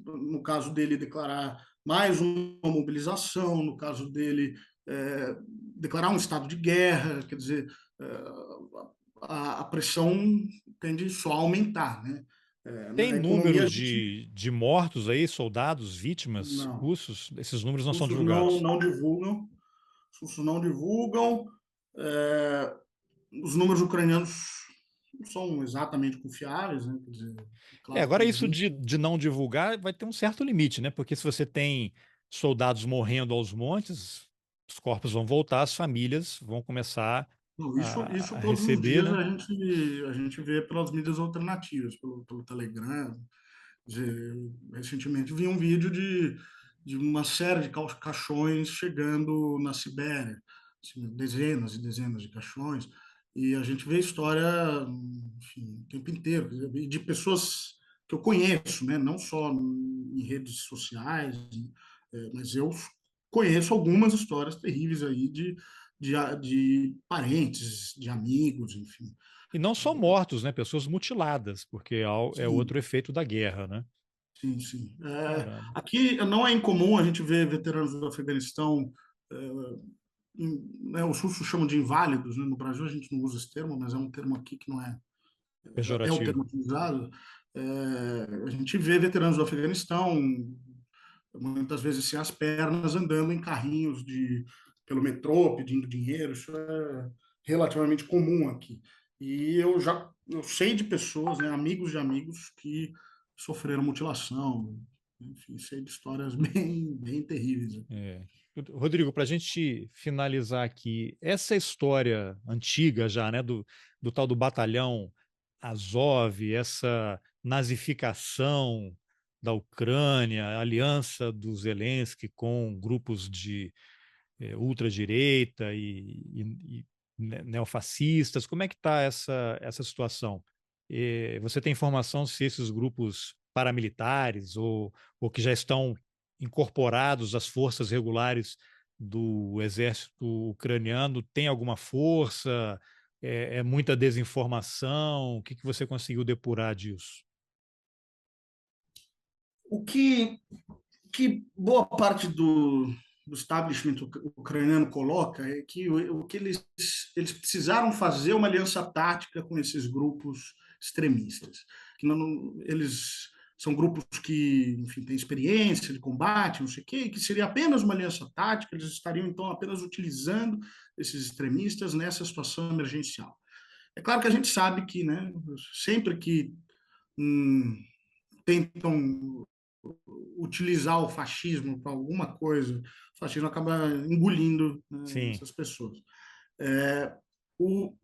no caso dele, declarar mais uma mobilização, no caso dele, declarar um estado de guerra, quer dizer, a pressão tende só a aumentar, né? Tem Na economia, números a gente de mortos aí, soldados, vítimas não. russos? Esses números Os não são russos não, divulgados. não divulgam. Os russos não divulgam. É, os números ucranianos não são exatamente confiáveis, né? Quer dizer, claro que Agora isso existe. de não divulgar vai ter um certo limite, né? Porque se você tem soldados morrendo aos montes, os corpos vão voltar, as famílias vão começar Não, isso a todos os receber, dias né? a gente vê pelas mídias alternativas, pelo Telegram. Quer dizer, recentemente vi um vídeo de uma série de caixões chegando na Sibéria, assim, dezenas e dezenas de caixões, e a gente vê história, enfim, o tempo inteiro, quer dizer, de pessoas que eu conheço, né? Não só em redes sociais, mas eu conheço algumas histórias terríveis aí de parentes, de amigos, enfim. E não só mortos, né? Pessoas mutiladas, porque é Sim, outro efeito da guerra, né? sim, sim. Caramba. Aqui não é incomum a gente ver veteranos do Afeganistão, é, né, os russos chamam de inválidos, né? No Brasil a gente não usa esse termo, mas é um termo aqui que não é o termo Pejorativo. utilizado. A gente vê veteranos do Afeganistão, muitas vezes sem as pernas, andando em carrinhos pelo metrô, pedindo dinheiro. Isso é relativamente comum aqui. E eu sei de pessoas, né, amigos de amigos, que sofreram mutilação. Enfim, sei de histórias bem terríveis. É. Rodrigo, para a gente finalizar aqui, essa história antiga já, né, do tal do batalhão Azov, essa nazificação da Ucrânia, a aliança do Zelensky com grupos de ultradireita e neofascistas, como é que está essa situação? Você tem informação se esses grupos paramilitares ou que já estão incorporados às forças regulares do exército ucraniano têm alguma força? É muita desinformação? O que você conseguiu depurar disso? O que boa parte do establishment ucraniano coloca é que o que eles precisaram fazer uma aliança tática com esses grupos extremistas. Que eles são grupos que, enfim, têm experiência de combate, não sei o quê, e que seria apenas uma aliança tática, eles estariam, então, apenas utilizando esses extremistas nessa situação emergencial. É claro que a gente sabe que, né, sempre que hum, tentam utilizar o fascismo para alguma coisa, o fascismo acaba engolindo, né, Sim. essas pessoas. É, o,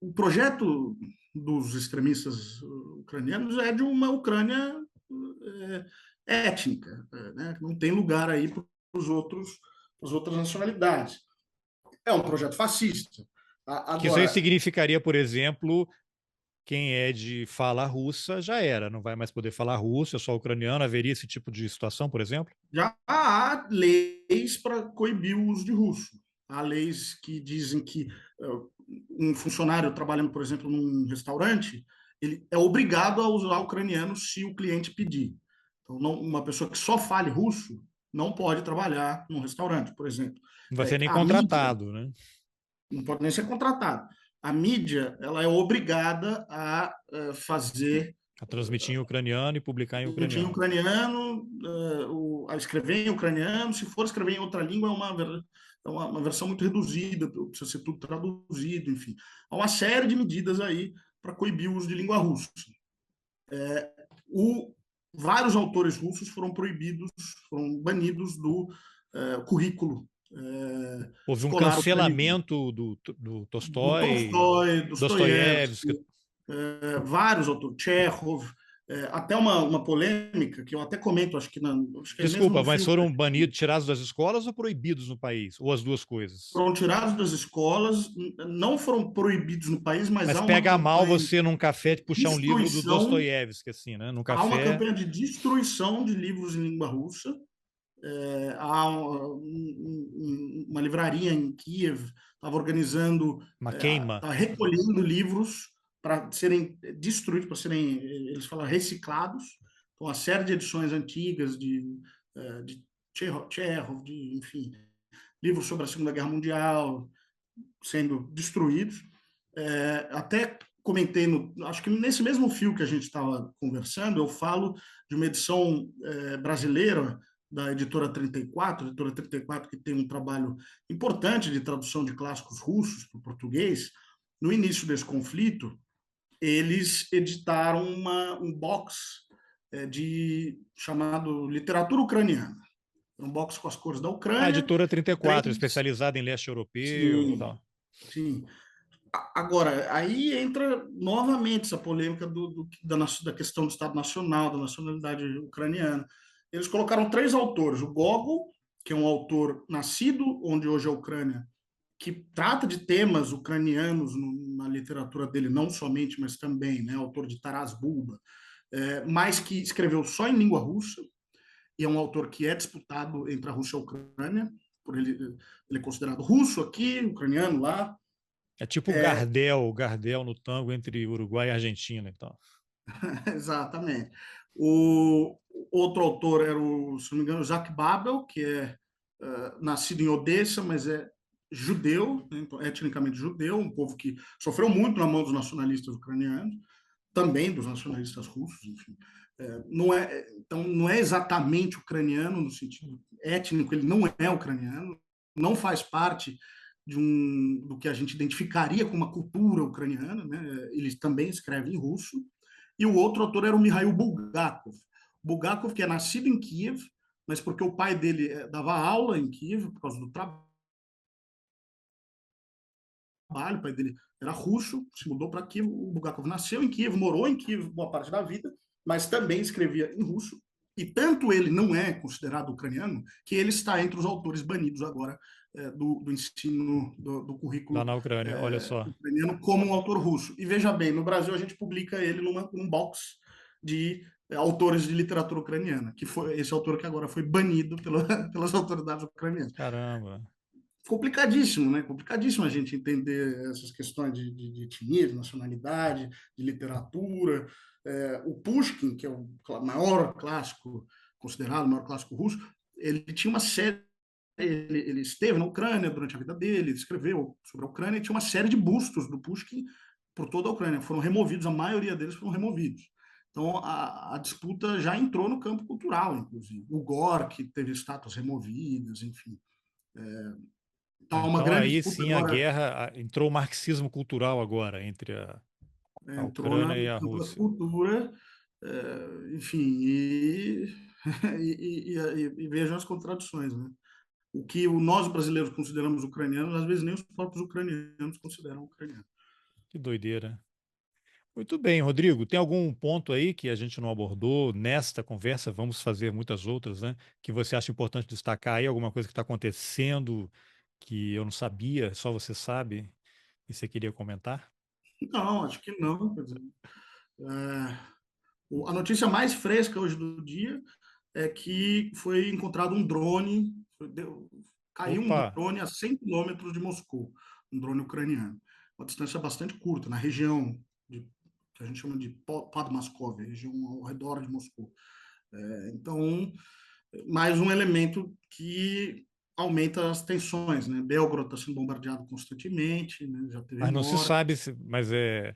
o projeto dos extremistas ucranianos é de uma Ucrânia étnica, né? Não tem lugar aí para os outros, as outras nacionalidades. É um projeto fascista. Que isso aí Agora, significaria, por exemplo, quem é de fala russa já era, não vai mais poder falar russo, é só ucraniano. Haveria esse tipo de situação, por exemplo? já há leis para coibir o uso de russo. Há leis que dizem que um funcionário trabalhando, por exemplo, num restaurante, ele é obrigado a usar ucraniano se o cliente pedir. Então, uma pessoa que só fale russo não pode trabalhar num restaurante, por exemplo. Não vai ser nem A mídia contratado, né? não pode nem ser contratado. A mídia ela é obrigada a fazer A transmitir em ucraniano e publicar em em ucraniano. ucraniano, a escrever em ucraniano, se for escrever em outra língua, uma versão muito reduzida, precisa ser tudo traduzido, enfim. Há uma série de medidas aí para coibir o uso de língua russa. O, vários autores russos foram proibidos, foram banidos do currículo Houve um escolar ucraniano. cancelamento do Do Tolstói, Tolstói, Dostoiévski. Dostoiévski, vários autores, Chekhov, até uma polêmica que eu até comento, acho que é mesmo Desculpa, no mas filme, foram banidos, tirados das escolas ou proibidos no país? Ou as duas coisas? foram tirados das escolas, não foram proibidos no país, mas Mas pega mal você num café de de puxar um livro do destruição, Dostoiévski, assim, né? Num há uma café, campanha de destruição de livros em língua russa. Há uma livraria em Kiev, estava organizando, uma queima. está recolhendo livros para serem destruídos, para serem, eles falam, reciclados. Então, uma série de edições antigas de Chekhov, enfim, livros sobre a Segunda Guerra Mundial sendo destruídos. Até comentei, acho que nesse mesmo fio que a gente estava conversando, eu falo de uma edição brasileira da editora 34, que tem um trabalho importante de tradução de clássicos russos para o português. No início desse conflito, eles editaram um box chamado Literatura Ucraniana. Um box com as cores da A Ucrânia, editora 34, três. especializada em leste europeu e Sim, tal. sim. Agora, aí entra novamente essa polêmica da questão do Estado Nacional, da nacionalidade ucraniana. Eles colocaram três autores: o Gogol, que é um autor nascido onde hoje é a Ucrânia, que trata de temas ucranianos na literatura dele, não somente, mas também, né, autor de Taras Bulba, mas que escreveu só em língua russa, e é um autor que é disputado entre a Rússia e a Ucrânia, ele é considerado russo aqui, ucraniano lá. É tipo o Gardel no tango entre Uruguai e Argentina e tal. Exatamente. O outro autor era se não me engano, Jacques Babel, que é nascido em Odessa, mas é judeu, né, então, etnicamente judeu, um povo que sofreu muito na mão dos nacionalistas ucranianos, também dos nacionalistas russos, enfim. Então, não é exatamente ucraniano no sentido étnico, ele não é ucraniano, não faz parte do que a gente identificaria como uma cultura ucraniana, né? Ele também escreve em russo, e o outro autor era o Mikhail Bulgakov. Bulgakov, que é nascido em Kiev, mas porque o pai dele dava aula em Kiev por causa do trabalho, o pai dele era russo, se mudou para Kiev, o Bulgakov nasceu em Kiev, morou em Kiev boa parte da vida, mas também escrevia em russo, e tanto ele não é considerado ucraniano, que ele está entre os autores banidos agora do ensino do Lá currículo na Ucrânia, olha só. ucraniano como um autor russo. E veja bem, no Brasil a gente publica ele num box de autores de literatura ucraniana, que foi esse autor que agora foi banido pelas autoridades ucranianas. Caramba. Complicadíssimo, né? Complicadíssimo a gente entender essas questões de etnia, de nacionalidade, de literatura. O Pushkin, que é o maior clássico, considerado o maior clássico russo, ele tinha uma série. Ele esteve na Ucrânia durante a vida dele, ele escreveu sobre a Ucrânia e tinha uma série de bustos do Pushkin por toda a Ucrânia. Foram removidos, a maioria deles foram removidos. Então, a disputa já entrou no campo cultural, inclusive. O Gorky teve estátuas removidas, enfim. Então, uma Então grande aí disputa sim a agora guerra, entrou o marxismo cultural agora entre a entrou Ucrânia e no a campo da Rússia. cultura, enfim, e vejam as contradições, né? O que nós brasileiros consideramos ucranianos, às vezes nem os próprios ucranianos consideram ucraniano. Que doideira. Muito bem, Rodrigo. Tem algum ponto aí que a gente não abordou nesta conversa? Vamos fazer muitas outras, né? Que você acha importante destacar aí? Alguma coisa que está acontecendo que eu não sabia, só você sabe e você queria comentar? Não, acho que não. Quer dizer, a notícia mais fresca hoje do dia é que foi encontrado um drone, caiu um Opa, drone a 100 quilômetros de Moscou, um drone ucraniano. Uma distância bastante curta, na região que a gente chama de Podmaskov, região ao redor de Moscou. Então, mais um elemento que aumenta as tensões, né? Belgorod está sendo bombardeado constantemente, né? Já teve mas não se morte. sabe se, mas é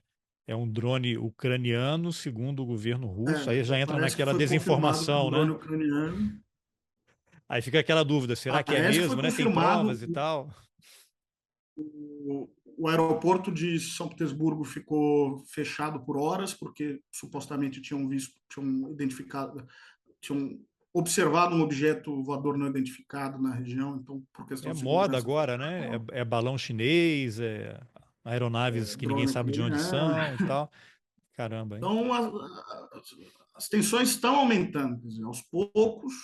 um drone ucraniano, segundo o governo russo. Aí já entra Parece que naquela foi confirmado que é um desinformação, drone né? ucraniano. Aí fica aquela dúvida, será que é Parece que foi mesmo, né? Tem confirmado. provas e tal? O aeroporto de São Petersburgo ficou fechado por horas, porque supostamente tinham identificado, tinham observado um objeto voador não identificado na região, então, por questão É de moda segurança, agora, né? fecharam. É balão chinês, aeronaves que ninguém Drone sabe de onde ucraniano. são e tal. Caramba, hein? Então, as tensões estão aumentando, quer dizer, aos poucos,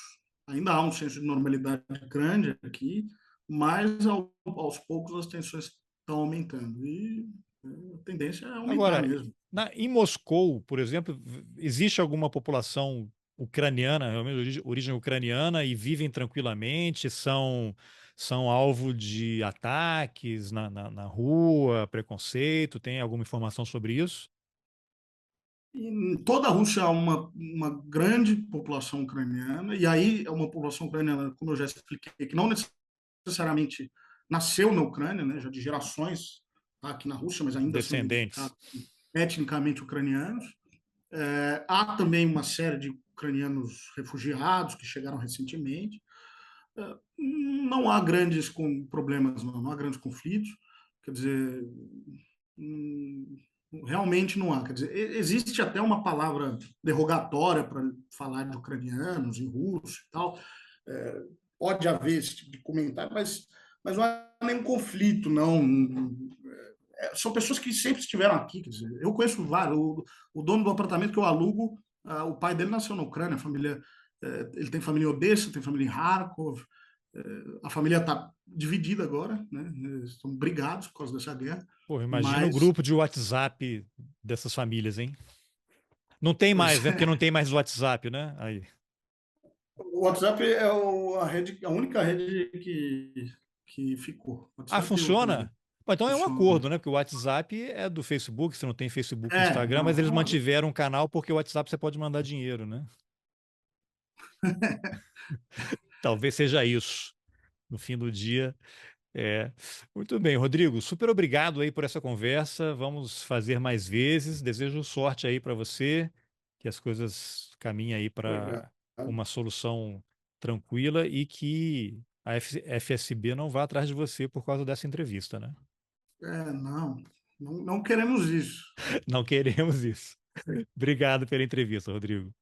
ainda há um senso de normalidade grande aqui, mas aos poucos as tensões estão aumentando. E a tendência é aumentar Agora, mesmo. em Moscou, por exemplo, existe alguma população ucraniana, realmente origem ucraniana, e vivem tranquilamente, são alvo de ataques na rua, preconceito? Tem alguma informação sobre isso? Em toda a Rússia há uma grande população ucraniana, e aí é uma população ucraniana, como eu já expliquei, que não necessariamente nasceu na Ucrânia, né, já de gerações tá aqui na Rússia, mas ainda são Descendentes. identificados etnicamente ucranianos. Há também uma série de ucranianos refugiados que chegaram recentemente. Não há grandes problemas, não há grandes conflitos. Quer dizer, hum, realmente não há. Quer dizer, existe até uma palavra derrogatória para falar de ucranianos em russo e tal. É, pode haver esse tipo de comentário, mas não há nenhum conflito, não. São pessoas que sempre estiveram aqui. Quer dizer, eu conheço vários. O dono do apartamento que eu alugo, o pai dele nasceu na Ucrânia. A família, ele tem família em Odessa, tem família em Kharkov. A família está dividida agora, né? Estão brigados por causa dessa guerra. Pô, imagina o Mas, grupo de WhatsApp dessas famílias, hein? Não tem pois mais, né? Porque não tem mais WhatsApp, né? Aí. o WhatsApp é a rede, a única rede que ficou. Ah, WhatsApp e o Telegram funciona? Pô, então é um funciona. acordo, né? Porque o WhatsApp é do Facebook, você não tem Facebook e Instagram, Não, mas eles mantiveram um canal porque o WhatsApp você pode mandar dinheiro, né? Talvez seja isso. No fim do dia, é. Muito bem, Rodrigo, super obrigado aí por essa conversa. Vamos fazer mais vezes. Desejo sorte aí para você, que as coisas caminhem aí obrigado. para uma solução tranquila e que a FSB não vá atrás de você por causa dessa entrevista, né? Não queremos isso. Não queremos isso. Obrigado pela entrevista, Rodrigo.